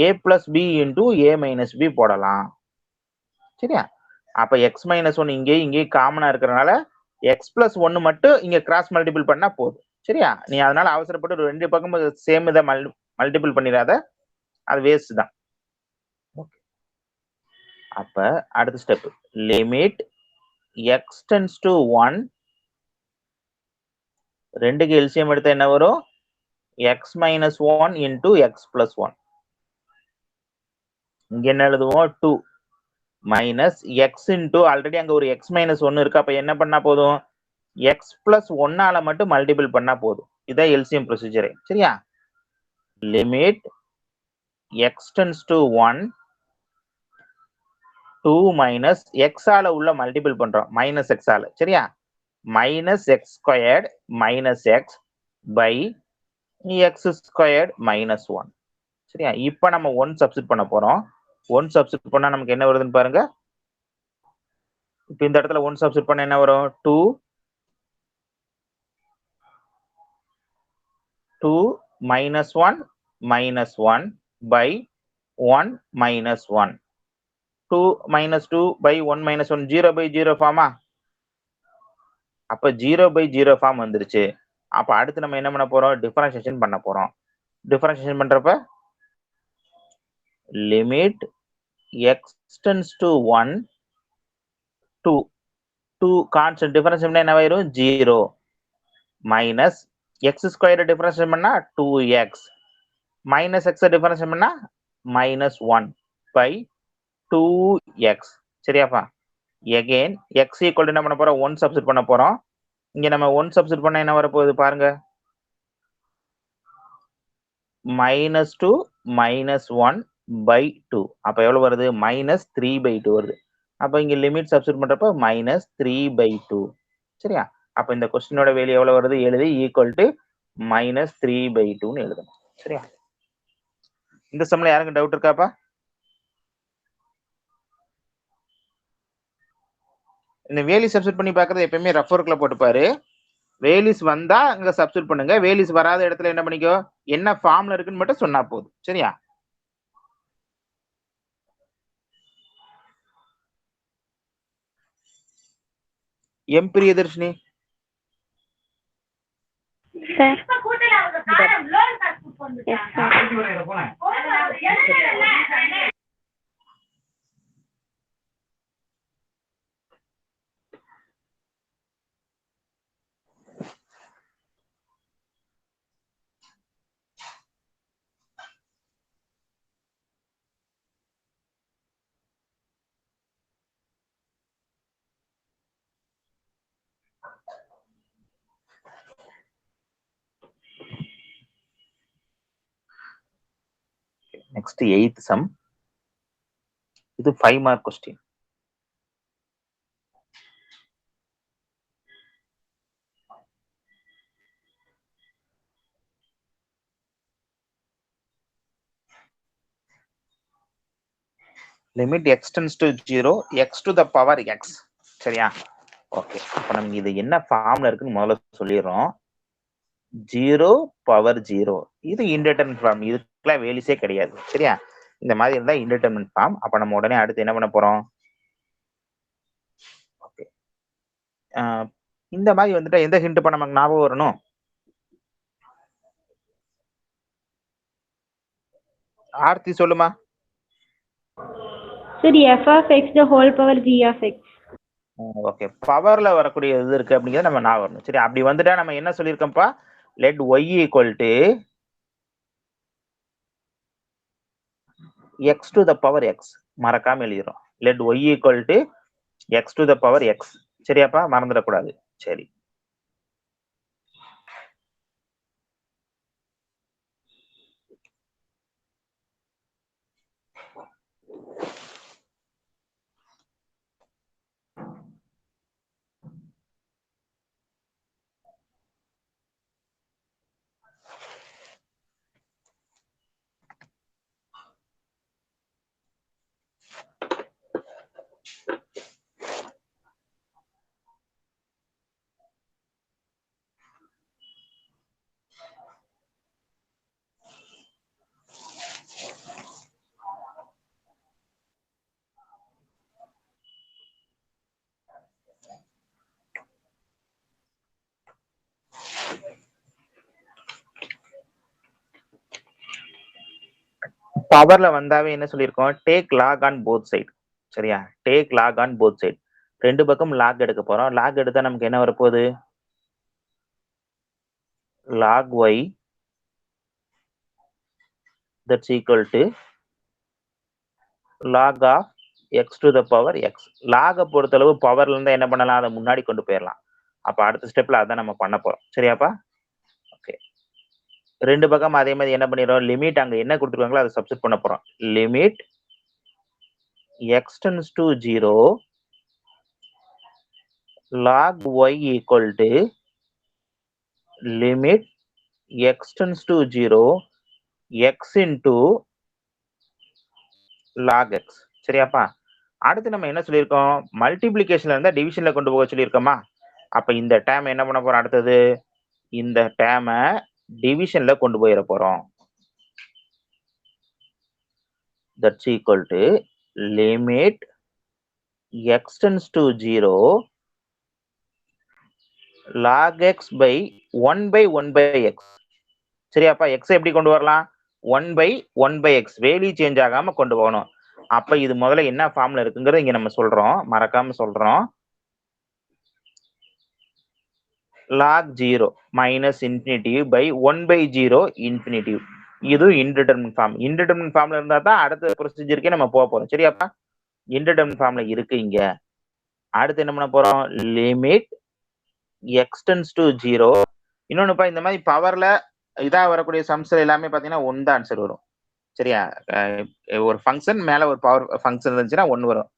a plus B into a minus B போடலாம். சரியா? அப்ப எக்ஸ் மைனஸ் 1 இங்கே காமனா இருக்கிறதுனால எக்ஸ் பிளஸ் 1 மட்டும் இங்க கிராஸ் மல்டிபிள் பண்ணா போதும். சரியா? நீ அதனால அவசரப்பட்டு ரெண்டு பக்கம் சேம் இதை மல்டிபிள் பண்ணிடாத. அது வேஸ்ட் தான். அப்ப அடுத்த step limit x tends to 1 ரெண்டுக்கு எல்சிஎம் எடுத்தா என்ன வரும்? X minus 1 into x plus 1. இங்க என்ன எழுதுவோம்? 2 மைனஸ் எக்ஸ் இன்டூ ஆல்ரெடி அங்க ஒரு எக்ஸ் மைனஸ் 1 இருக்கு. அப்ப என்ன பண்ணா போதும்? எக்ஸ் பிளஸ் 1ஆல மட்டும் மல்டிபிள் பண்ணா போதும். இதான் எல்சிஎம் ப்ரொசீஜர். சரியா? Limit x tends to 1 2 minus எக்ஸால உள்ள மல்டிபிள் பண்றோம் மைனஸ் எக்ஸால சரியா minus x squared minus x by x squared minus 1 சரியா இப்போ நம்ம 1 சப்ஸ்டிட் பண்ண போறோம் 1 சப்ஸ்டிட் பண்ணா நமக்கு என்ன வருதுன்னு பாருங்க இப்போ இந்த இடத்துல 1 சப்ஸ்டிட் பண்ணா என்ன வரும் 2 minus 1 minus 1 by 1 minus 1 2 minus 2 by 1 minus 1 0 by 0 pharma அப்ப 0 by 0 ஃபார்ம் வந்துருச்சு அப்ப அடுத்து நம்ம என்ன பண்ண போறோம் டிஃபரன்ஷியேஷன் பண்ண போறோம் டிஃபரன்ஷியேஷன் பண்றப்ப லிமிட் x tends to 1 2 constant differentiation என்ன ஆயிரும் 0 மைனஸ் x ஸ்கொயர் டிஃபரன்ஷியேஷன் பண்ணா 2x மைனஸ் x டிஃபரன்ஷியேஷன் பண்ணா மைனஸ் 1 பை 2x சரியாப்பா again x equal என்ன பண்ண போறோம் 1 சப்ஸ்டிட் பண்ண போறோம் இங்க நம்ம 1 சப்ஸ்டிட் பண்ணா என்ன வர போகுது பாருங்க minus 2 minus 1 by 2 அப்ப எவ்வளவு வருது minus 3 by 2 வருது அப்ப இங்க லிமிட் சப்ஸ்டிட் பண்றப்ப minus 3 by 2 சரியா அப்ப இந்த क्वेश्चनோட வேல்யூ எவ்வளவு வருது எழுதி ஈக்குவல் டு minus 3 by 2 ன்னு எழுதணும் சரியா இந்த சம்ல யாருக்கு டவுட் இருக்காப்பா இந்த வேல்யூ சப்ஸ்டிட் பண்ணி பார்க்கறது எப்பவுமே ரஃப் ஒர்க்ல போட்டு பாரு வேல்யூஸ் வந்தா அங்க சப்ஸ்டிட் பண்ணுங்க வேல்யூஸ் வராத இடத்துல என்ன பண்ணிக்கோ என்ன ஃபார்ம்ல இருக்குன்னு மட்டும் சொன்னா போதும் சரியா M Priyadarshini sir next 8th sum இது 5 mark question limit x tends to 0 x to the power x சரியா ஓகே அப்ப நமக்கு இது என்ன ஃபார்ம்ல இருக்குன்னு முதல்ல சொல்லிடுறோம் 0 பவர் 0 இது இன்டெர்மினன்ட் ஃபார்ம் இதுக்குலாம் வேல்யூஸே கிடையாது சரியா இந்த மாதிரி இருந்தா இன்டெர்மினன்ட் ஃபார்ம் அப்ப நம்ம உடனே அடுத்து என்ன பண்ண போறோம் ஓகே இந்த மாதிரி வந்துட்டு எந்த ஹிண்ட் பண்ண நமக்கு ஞாபகம் வரணும் ஆர்த்தி சொல்லுமா சரி f of x the whole power g of x okay பவர்ல வரக்கூடிய இது இருக்கு அப்படிங்கறத நம்ம ஞாபகம் வரணும் சரி அப்படி வந்துட்டா நம்ம என்ன சொல்லியிருக்கோம்ப்பா let y equal to x to the power x மறக்காம எழுதிரும் let y equal to x to the power x சரியாப்பா மறந்துடக்கூடாது சரி பவர்ல வந்தாவே என்ன சொல்லியிருக்கோம் take log on both side சரியா take log on both side ரெண்டு பக்கம் லாக் எடுக்க போறோம் லாக் எடுத்தா நமக்கு என்ன வரப்போகுது log y that's equal to log of x to the power x லாகை பொறுத்தளவு பவர்ல இருந்தா என்ன பண்ணலாம் அதை முன்னாடி கொண்டு போயிடலாம் அப்ப அடுத்த ஸ்டெப்ல அதான் நம்ம பண்ண போறோம் சரியாப்பா ஓகே ரெண்டு பக்கம் அதே மாதிரி என்ன பண்ணிடுறோம் லிமிட் அங்க என்ன கொடுத்துருவாங்களோ அதை சப்ஸ்டிட் பண்ண போறோம் limit x tends to 0 log y equal to limit x tends to 0 x into log x. சரியாப்பா? அடுத்து நம்ம என்ன சொல்லியிருக்கோம்? மல்டிப்ளிகேஷன்ல இருந்தா டிவிஷன்ல கொண்டு போக சொல்லியிருக்கோமா? அப்ப இந்த டேம் என்ன பண்ண போறோம் அடுத்தது? இந்த டேம டிவிஷன்ல கொண்டு போயிட போறோம். That's equal to limit x tends to 0 log x by 1 by 1 by x. சரியாப்பா? x எப்படி கொண்டு வரலாம்? 1 by 1 by x. Value change ஆகாம கொண்டு போகணும். அப்ப இது முதல்ல என்ன ஃபார்ம்ல இருக்குங்கிறது இங்க நம்ம சொல்றோம். மறக்காம சொல்றோம். log 0 minus infinitive by 1 by 0 infinitive. இது indeterminate ஃபார்ம். indeterminate ஃபார்ம்ல இருந்தா தான் அடுத்த ப்ரொசீஜருக்கே நம்ம போக போறோம். சரியாப்பா? indeterminate ஃபார்ம்ல இருக்கு இங்க. அடுத்து என்ன பண்ண போறோம்? Limit x tends to 0. இன்னொன்னுப்பா, இந்த மாதிரி பவர்ல இதா வரக்கூடிய சம்ஸ்ல எல்லாமே பாத்தீங்கன்னா 1 தான் ஆன்சர் வரும். சரியா? ஒரு ஃபங்க்ஷன் மேல ஒரு பவர் ஃபங்க்ஷன் இருந்துச்சுன்னா 1 வரும்.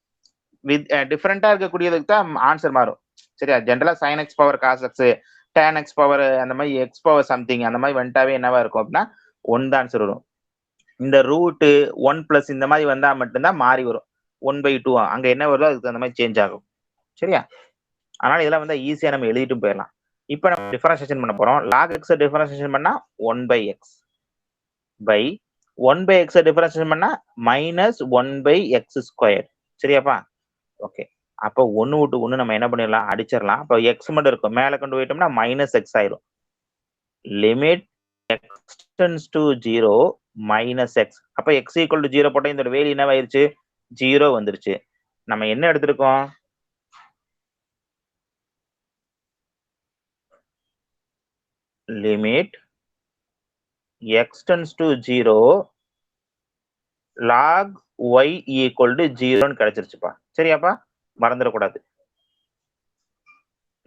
வித் டிஃபரெண்டா இருக்கக்கூடியதுக்கு தான் ஆன்சர் மாறும். சரியா? ஜென்ரலா sin x power cos x, tan x power அந்த மாதிரி x பவர் சம்திங் அந்த மாதிரி வந்துட்டாவே என்னவா இருக்கும் அப்படின்னா 1 தான் ஆன்சர் வரும். இந்த ரூட் 1 பிளஸ் இந்த மாதிரி வந்தா மட்டும்தான் மாறி வரும். 1/2 அங்க என்ன வருதோ அதுக்கு அந்த மாதிரி சேஞ்ச் ஆகும். சரியா? அதனால இதெல்லாம் வந்து ஈஸியா நம்ம எழுதிட்டு போயிடலாம். இப்ப நம்ம டிஃபரன்சியேஷன் பண்ண போறோம். log x டிஃபரன்சியேஷன் பண்ணா 1/x by 1/x டிஃபரன்சியேஷன் பண்ணா -1/x ஸ்கொயர். சரியாப்பா? ஓகே. அப்ப 1 விட்டு 1 நம்ம என்ன பண்ணிடலாம்? அடிச்சிடலாம். அப்ப x மட்டும் இருக்கும். மேல கொண்டு போயிட்டோம்னா -x ஆயிரும். Limit x tends to 0 -x. அப்ப x equal to 0 போட்டா இந்த வேல்யூ என்னவாயிருச்சு? 0 வந்துருச்சு. நம்ம என்ன எடுத்திருக்கோம்? Limit x tends to 0 log y equal to 0 கிடைச்சிருச்சுப்பா. சரியாப்பா? மறந்துடக்கூடாது.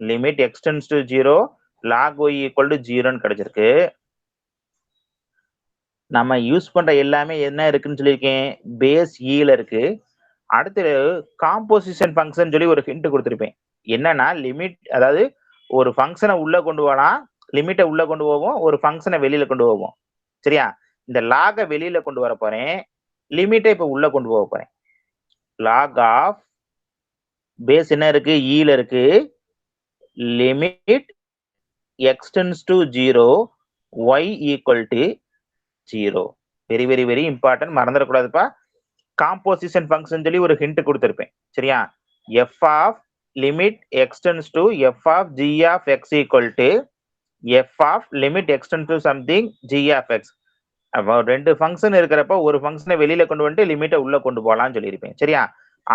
Limit x tends to 0 log y equal to 0 கிடைச்சிருக்கு. நம்ம யூஸ் பண்ற எல்லாமே என்ன இருக்குன்னு சொல்லியிருக்கேன்? பேஸ் ஈல இருக்கு. அடுத்து காம்போசிஷன் ஃபங்க்ஷன் சொல்லி ஒரு ஹிண்ட் கொடுத்திருப்பேன். என்னன்னா லிமிட், அதாவது ஒரு ஃபங்க்ஷனை உள்ள கொண்டு போகலாம், லிமிட்டை உள்ள கொண்டு போவோம், ஒரு ஃபங்க்ஷனை வெளியில கொண்டு போவோம். சரியா? இந்த லாக வெளியில கொண்டு வர போறேன், லிமிட்டை இப்ப உள்ள கொண்டு போக போறேன். லாக் ஆஃப் பேஸ் என்ன இருக்கு? ஈல இருக்கு. லிமிட் x tends to 0 y equal to 0. Very very very important, மறந்துடக்கூடாதுப்பா. காம்போசிஷன் ஃபங்க்ஷன் சொல்லி ஒரு ஹிண்ட் கொடுத்திருப்பேன். சரியா? f of limit x tends to f of g of x equal to f of limit x tends to something g of x. அப்போ ரெண்டு ஃபங்க்ஷன் இருக்கிறப்ப ஒரு ஃபங்க்ஷனை வெளியில கொண்டு வந்துட்டு லிமிட்டை உள்ள கொண்டு போகலாம்னு சொல்லியிருப்பேன். சரியா?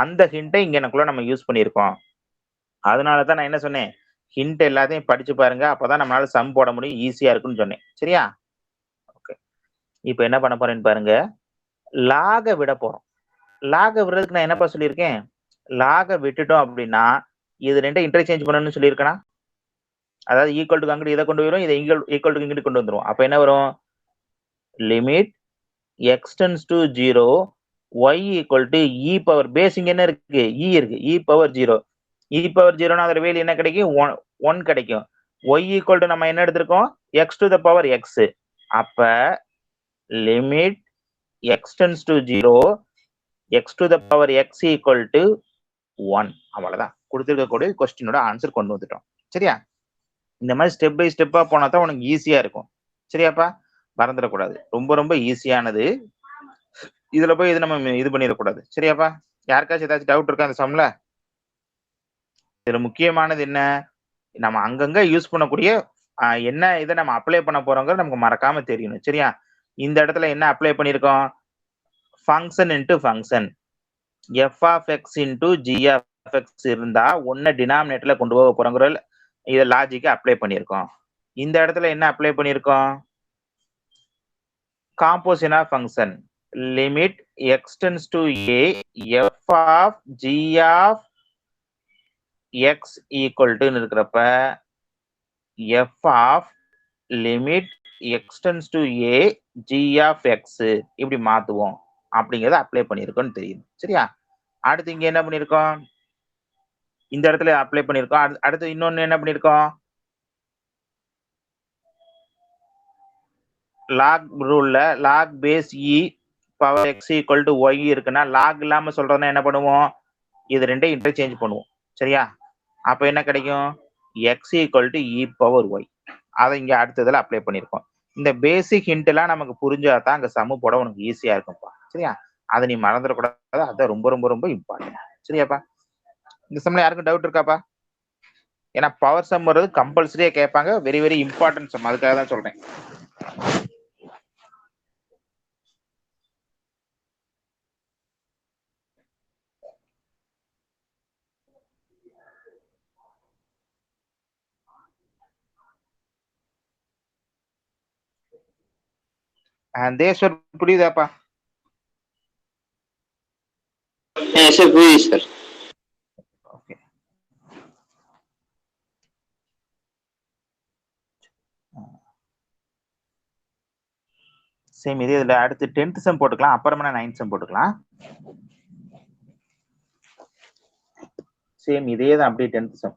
அந்த ஹிண்ட்டை இங்க எனக்குள்ள நம்ம யூஸ் பண்ணியிருக்கோம். அதனால தான் நான் என்ன சொன்னேன்? ஹிண்ட் எல்லாத்தையும் படிச்சு பாருங்க, அப்பதான் நம்மளால சம் போட முடியும், ஈஸியா இருக்குன்னு சொன்னேன். சரியா? ஓகே. இப்போ என்ன பண்ண போறேன்னு பாருங்க. லாக விட போறோம். லாக விடுறதுக்கு நான் என்னப்பா சொல்லியிருக்கேன்? லாக விட்டுட்டோம் அப்படின்னா இது ரெண்டை இன்டர்சேஞ்ச் பண்ணணும்னு சொல்லியிருக்கேனா? அதாவது ஈக்குவல் டு அங்கிட்டு இதை கொண்டு வரும், இதை ஈக்குவல் டு இங்கிட்டு கொண்டு வந்துரும். அப்ப என்ன வரும்? Limit x tends to 0 y equal to e power base இங்க என்ன இருக்கு? e இருக்கு. e power 0. e பவர் 0னா அதோட வேல்யூ என்ன கிடைக்கும்? 1 கிடைக்கும். y equal to நம்ம என்ன எடுத்திருக்கோம்? x to the power x. அப்ப limit x tends to 0 x to the power x equal to 1. அவ்வளவுதான். கொடுத்திருக்கக்கூடிய கொஸ்டினோட ஆன்சர் கொண்டு வந்துட்டோம். சரியா? இந்த மாதிரி ஸ்டெப் பை ஸ்டெப்பா போனா தான் உனக்கு ஈஸியா இருக்கும். சரியாப்பா? மறந்துடக்கூடாது. ரொம்ப ரொம்ப ஈஸியானது. இதுல போய் இது நம்ம இது பண்ணிடக்கூடாது. சரியாப்பா? யாருக்காச்சும் ஏதாச்சும் டவுட் இருக்கா இந்த சம்ல? இதுல முக்கியமானது என்ன? நம்ம அங்கங்க யூஸ் பண்ணக்கூடிய என்ன இதை நம்ம அப்ளை பண்ண போறோங்கிறது நமக்கு மறக்காம தெரியணும். சரியா? இந்த இடத்துல என்ன அப்ளை பண்ணிருக்கோம்? Function into function f of x into g of x இருந்தா ஒன்ன டினாமினேட்டர்ல கொண்டு போக போறோங்கிற இத லாஜிக்க அப்ளை பண்ணிருக்கோம். இந்த இடத்துல என்ன அப்ளை பண்ணிருக்கோம்? Composition of function limit x tends to a f of g of x equal to இருக்கிறப்ப f of limit x tends to a g of x இப்படி மாத்துவோம் அப்படிங்கறத அப்ளை பண்ணிருக்கோம்னு தெரியும். சரியா? அடுத்து இங்க என்ன பண்ணிருக்கோம், இந்த இடத்துல அப்ளை பண்ணிருக்கோம். அடுத்து இன்னொன்னு என்ன பண்ணிருக்கோம், லாக் ரூல்ல log base e power x equal to y இருக்குன்னா லாக் இல்லாம சொல்றதுன்னா என்ன பண்ணுவோம், இது ரெண்டையும் இன்டர்சேஞ்ச் பண்ணுவோம். சரியா? அப்ப என்ன கிடைக்கும், x equal to e power y. அதை இங்க அடுத்ததுல அப்ளை பண்ணிருக்கோம். இந்த பேசிக் ஹிண்ட் எல்லாம் நமக்கு புரிஞ்சாதான் அங்க சமு போட உனக்கு ஈஸியா இருக்கும்ப்பா. சரியா? அதை நீ மறந்துடக்கூடாது. அதான் ரொம்ப ரொம்ப ரொம்ப இம்பார்ட்டன்ட். சரியாப்பா? இந்த சம்ல யாருக்கும் டவுட் இருக்காப்பா? ஏன்னா பவர் சம் வர்றது கம்பல்சரியா கேட்பாங்க. Very very important sum. அதுக்காக தான் சொல்றேன். தேஸ்வர் புரியுதாப்பா? சார் புரியுது சார். ஓகே. சேம் இதே இதுல அடுத்து 10th சம் போட்டுக்கலாம், அப்புறமா 9th சம் போட்டுக்கலாம். சேம் இதே தான் அப்படியே 10th sum.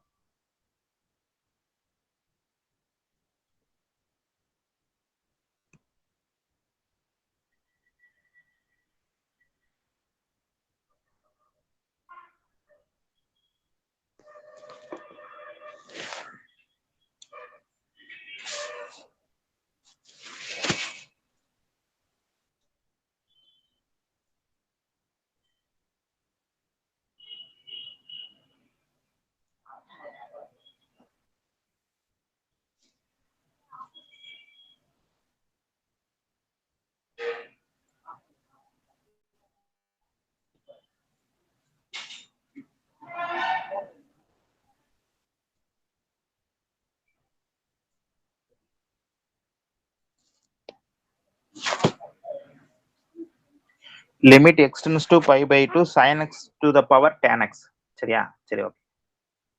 Limit x tends to pi by 2 sin x to the power tan x. சரியா? சரி, ஓகே.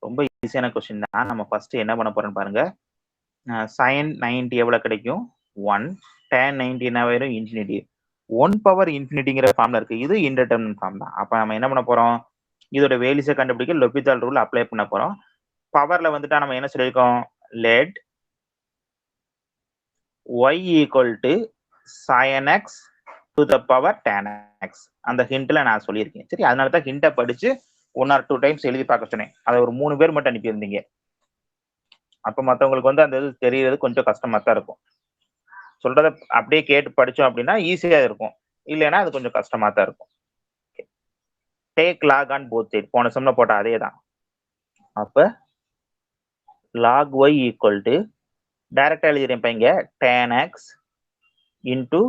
ரொம்ப ஈஸியான கொஸ்டின் தான். நம்ம ஃபர்ஸ்ட் என்ன பண்ண போறோம்னு பாருங்க. sin 90 எவ்வளவு கிடைக்கும், 1. tan 90 என்ன வரும், இன்ஃபினிட்டி. 1 பவர் இன்ஃபினிட்டிங்கிற ஃபார்ம்ல இருக்கு. இது இன்டெர்மினன்ட் ஃபார்ம் தான். அப்ப நம்ம என்ன பண்ண போறோம், இதோட வேல்யூஸை கண்டுபிடிக்க லொபிதால் ரூல் அப்ளை பண்ண போறோம். பவர்ல வந்துட்டா நம்ம என்ன சொல்லியிருக்கோம், let y equal to sin x to the power tan x. அந்த ஹிண்ட்ல நான் சொல்லியிருக்கேன். சரி, அதனால தான் ஹிண்ட்டை படிச்சு 1 or 2 டைம்ஸ் எழுதி பார்க்க சொன்னேன். அதை ஒரு 3 பேர் மட்டும் அனுப்பியிருந்தீங்க. அப்ப மற்றவங்களுக்கு வந்து அந்த இது தெரியறது கொஞ்சம் கஷ்டமா தான் இருக்கும். சொல்றத அப்படியே கேட்டு படிச்சோம் அப்படின்னா ஈஸியா இருக்கும். இல்லைன்னா அது கொஞ்சம் கஷ்டமா தான் இருக்கும். Take log on both side. போன சம்ல போட்ட அதே தான். அப்ப log y ஈக்குவல் டு டைரக்டா எழுதிடுறேன் இங்க tan x into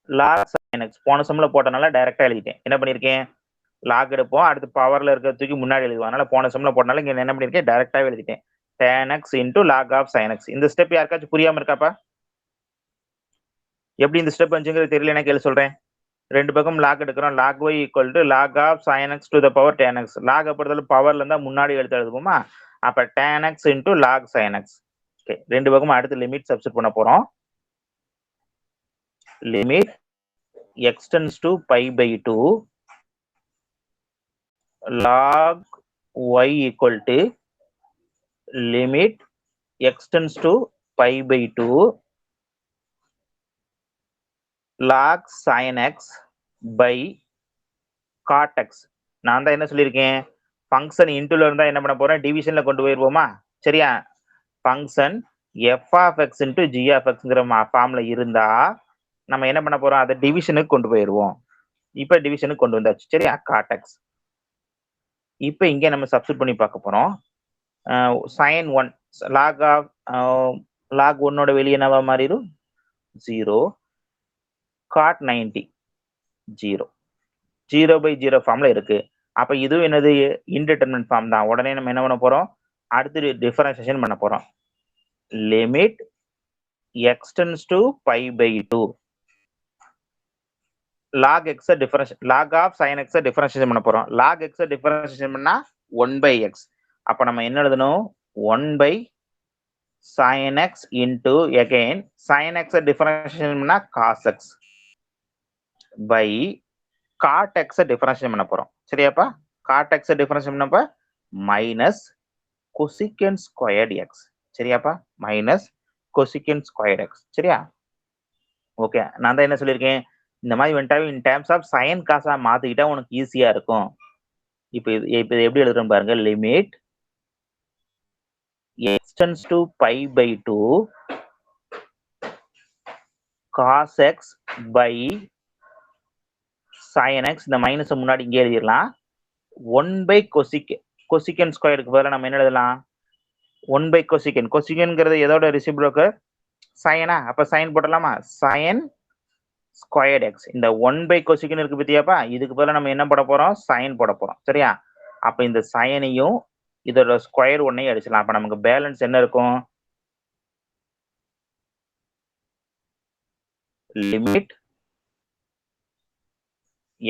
log sin x. போன சம்ல போட்டனால டைரக்டா எழுதிட்டேன். என்ன பண்ணிருக்கேன், லாக் எடுப்போம், அடுத்து பவர்ல இருக்கிற தூக்கி முன்னாடி எழுதுவோம். அதனால போன சம்ல போட்டனால இங்க என்ன பண்ணிருக்கேன், டைரக்டாவே எழுதிட்டேன் tan x into log of sin x. இந்த ஸ்டெப் யாருக்காச்சும் புரியாம இருக்காப்பா? எப்படி இந்த ஸ்டெப் வந்துங்கிறது தெரியல, எனக்கு எழுத சொல்றேன். ரெண்டு பக்கம் லாக் எடுக்கிறோம். log y equal to log of sin x to the power tan x. Log பொறுத்தவரை பவர்ல இருந்தா முன்னாடி எடுத்து எழுதுவோமா, அப்ப tan x into log sin x. Okay, ரெண்டு பக்கம் அடுத்து லிமிட் சப்ஸ்டிட் பண்ண போறோம். Limit x tends to pi by 2 log y equal to limit x tends to pi by 2 log sin x by cot x. நான் தான் என்ன சொல்லியிருக்கேன், ஃபங்க்ஷன் இன்டுல இருந்தா என்ன பண்ண போறேன், டிவிஷன்ல கொண்டு போயிருவோமா. சரியா? Function f of x into g of xங்கிற ஃபார்ம்ல இருந்தா நம்ம என்ன பண்ண போறோம், அதை டிவிஷனுக்கு கொண்டு போயிருவோம். இப்ப டிவிஷனுக்கு கொண்டு வந்தாச்சு. சரியா? cot x. இப்ப இங்க நம்ம சப்ஸ்டிட் பண்ணி பார்க்க போறோம். sin 1 log of log 1ஓட வெளியே என்னவா மாறிடும், 0. cot 90 0. 0 by 0 ஃபார்ம்ல இருக்கு. அப்ப இதுவும் என்னது, இன்டிடெர்மினன்ட் ஃபார்ம் தான். உடனே நம்ம என்ன பண்ண போறோம், அடுத்து டிஃபரன்சியேஷன் பண்ண போறோம். Limit x tends to pi by 2 log x differentiation, log of sin x differentiation பண்ண போறோம். log x டிஃபரன்ஷியேஷன் பண்ணா 1 by x. அப்ப நம்ம என்ன எழுதணும், 1 by sin x into again sin x differentiation பண்ணா cos x by காட் எக்ஸை டிஃபரன்ஷியேட் பண்ண போறோம். சரியாப்பா? காட் எக்ஸை டிஃபரன்ஷியேட் பண்ணப்ப மைனஸ் கொசிகன் ஸ்கொயர்டு எக்ஸ். சரியாப்பா? Minus cosecant squared x. சரியா? ஓகே, நான் தான் என்ன சொல்லியிருக்கேன், இந்த மாதிரி வந்துட்டாவே இன் டேர்ம்ஸ் ஆஃப் சைன் காசா மாத்திக்கிட்டா உனக்கு ஈஸியா இருக்கும். இப்போ இது எப்படி எழுதுறோம் பாருங்க. Limit x tends to pi by 2 cos x by sin x. இந்த மைனஸ் முன்னாடி இங்கே எழுதிடலாம். 1 by கொசிகன் ஸ்கொயருக்கு பதிலாக நம்ம என்ன எழுதலாம்? 1 by கொசிகன். கொசிகன்ங்கிறது எதோட ரெசிப்ரோக்கல்? சைனா. அப்ப சைன் போடலாமா? Sine squared x. இந்த 1 by கொசிகன் இருக்கு பத்தியாப்பா, இதுக்கு பதிலாக நம்ம என்ன போட போறோம்? சைன் போட போறோம். சரியா? அப்ப இந்த சைனையும் இதோட ஸ்கொயர் ஒன்னையும் அடிச்சிடலாம். அப்ப நமக்கு பேலன்ஸ் என்ன இருக்கும்? Limit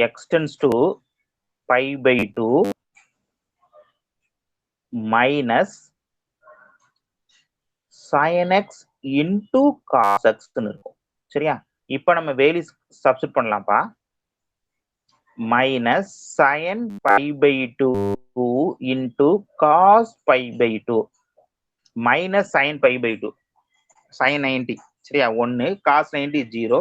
x tends to pi by 2 minus sin x into cos x இருக்கும். சரியா? இப்ப நம்ம வேல்யூ சப்ஸ்டிட் பண்ணலாம்ப்பா. Minus sin pi by 2 into cos pi by 2 minus sin pi by 2 sin 90. சரியா? 1 cos 90 0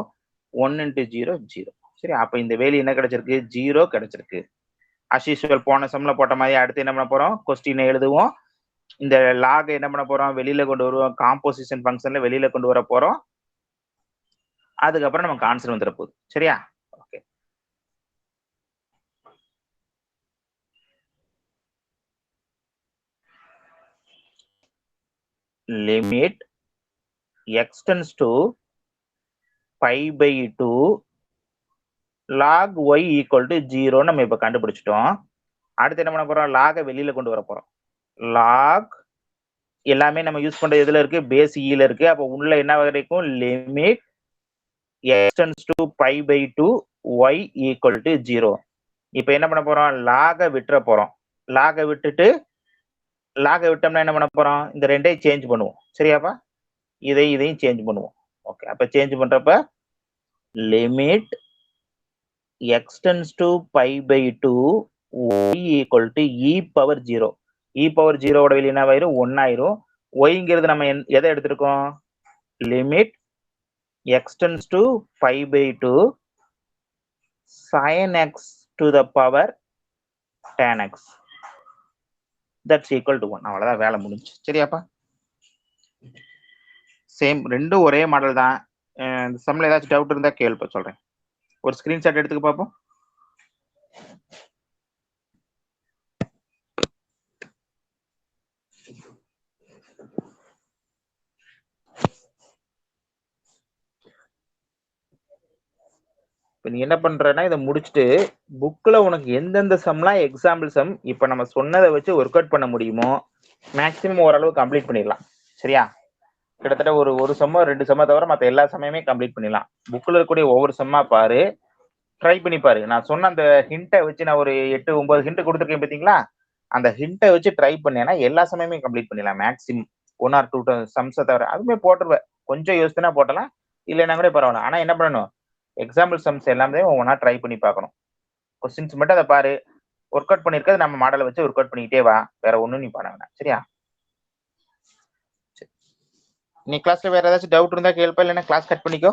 1 into 0 0. சரி, அப்ப இந்த வேல்யூ என்ன கிடைச்சிருக்கு? 0 கிடைச்சிருக்கு. as usual போன சம்ல போட்ட மாதிரி அடுத்து என்ன பண்ண போறோம்? கொஸ்டினை எழுதுவோம். இந்த லாக் என்ன பண்ண போறோம்? வெளியில கொண்டு வருவோம். காம்போசிஷன் ஃபங்க்ஷன்ல வெளியில கொண்டு வர போறோம். அதுக்கப்புறம் நமக்கு ஆன்சர் வந்துட போகுது. சரியா? Okay, limit x tends to pi by 2 log y equal to 0 நம்ம இப்ப கண்டுபிடிச்சிட்டோம். அடுத்து என்ன பண்ண போறோம்? லாக வெளியில கொண்டு வர போறோம். லாக் எல்லாமே நம்ம யூஸ் பண்றது எதுல இருக்கு? பேஸ் ஈல இருக்கு. அப்ப உள்ள என்ன கிடைக்கும்? Limit x tends to pi by 2 y equal to 0. இப்ப என்ன பண்ண போறோம்? லாக விட்டுற போறோம். லாக விட்டோம்னா என்ன பண்ண போறோம்? இந்த ரெண்டையும் சேஞ்ச் பண்ணுவோம். சரியாப்பா? இதையும் சேஞ்ச் பண்ணுவோம். ஓகே, அப்ப சேஞ்ச் பண்றப்ப லிமிட் x tends to pi by 2 y equal to e power 0. e power 0 ஓட வெளியே என்ன ஆயிரும்? 1 ஆயிரும். yங்கிறது நம்ம எதை எடுத்திருக்கோம்? Limit x tends to pi by 2 sin x to the power tan x. That's equal to 1. அவ்வளவுதான், வேலை முடிஞ்சு. சரியாப்பா? சேம், ரெண்டும் ஒரே மாடல் தான். இந்த சம்ல ஏதாச்சும் டவுட் இருந்தா கேள்வி சொல்றேன். ஒரு ஸ்கிரீன்ஷாட் எடுத்துக்க பார்ப்போம். இப்ப நீ என்ன பண்றன்னா, இதை முடிச்சுட்டு புக்ல உனக்கு எந்தெந்த சம்லாம் எக்ஸாம்பிள் சம் இப்ப நம்ம சொன்னதை வச்சு ஒர்க் அவுட் பண்ண முடியுமோ மேக்சிமம் ஓரளவு கம்ப்ளீட் பண்ணிடலாம். சரியா? கிட்டத்தட்ட ஒரு சம்மோ 2 சம்மோ தவிர மற்ற எல்லா சமயமே கம்ப்ளீட் பண்ணிடலாம். புக்ல இருக்கக்கூடிய ஒவ்வொரு சம்மா பாரு, ட்ரை பண்ணி பாரு. நான் சொன்ன அந்த ஹிண்ட்டை வச்சு நான் ஒரு 8 9 ஹிண்ட் கொடுத்துருக்கேன் பாத்தீங்களா? அந்த ஹிண்ட்டை வச்சு ட்ரை பண்ணேன்னா எல்லா சமயமே கம்ப்ளீட் பண்ணிடலாம். மேக்சிமம் 1 or 2 சம்ஸை தவிர அதுவுமே போட்டுருவேன். கொஞ்சம் யோசிச்சுனா போட்டலாம், இல்லைன்னா கூட பரவாயில்ல. ஆனா என்ன பண்ணணும்? எக்ஸாம்பிள் சம்ஸ் எல்லாமே ஒவ்வொன்றா ட்ரை பண்ணி பார்க்கணும். கொஸ்டின்ஸ் மட்டும் அதை பாரு, ஒர்க் அவுட் பண்ணிருக்கிறது நம்ம மாடலை வச்சு ஒர்க் அவுட் பண்ணிக்கிட்டே வா. வேற ஒண்ணும் நீ பண்ண வேணாம். சரியா? நீ கிளாஸ்ல வேற ஏதாச்சும் டவுட் இருந்தா கேள்ப்பா, இல்லைன்னா கிளாஸ் கட் பண்ணிக்கோ.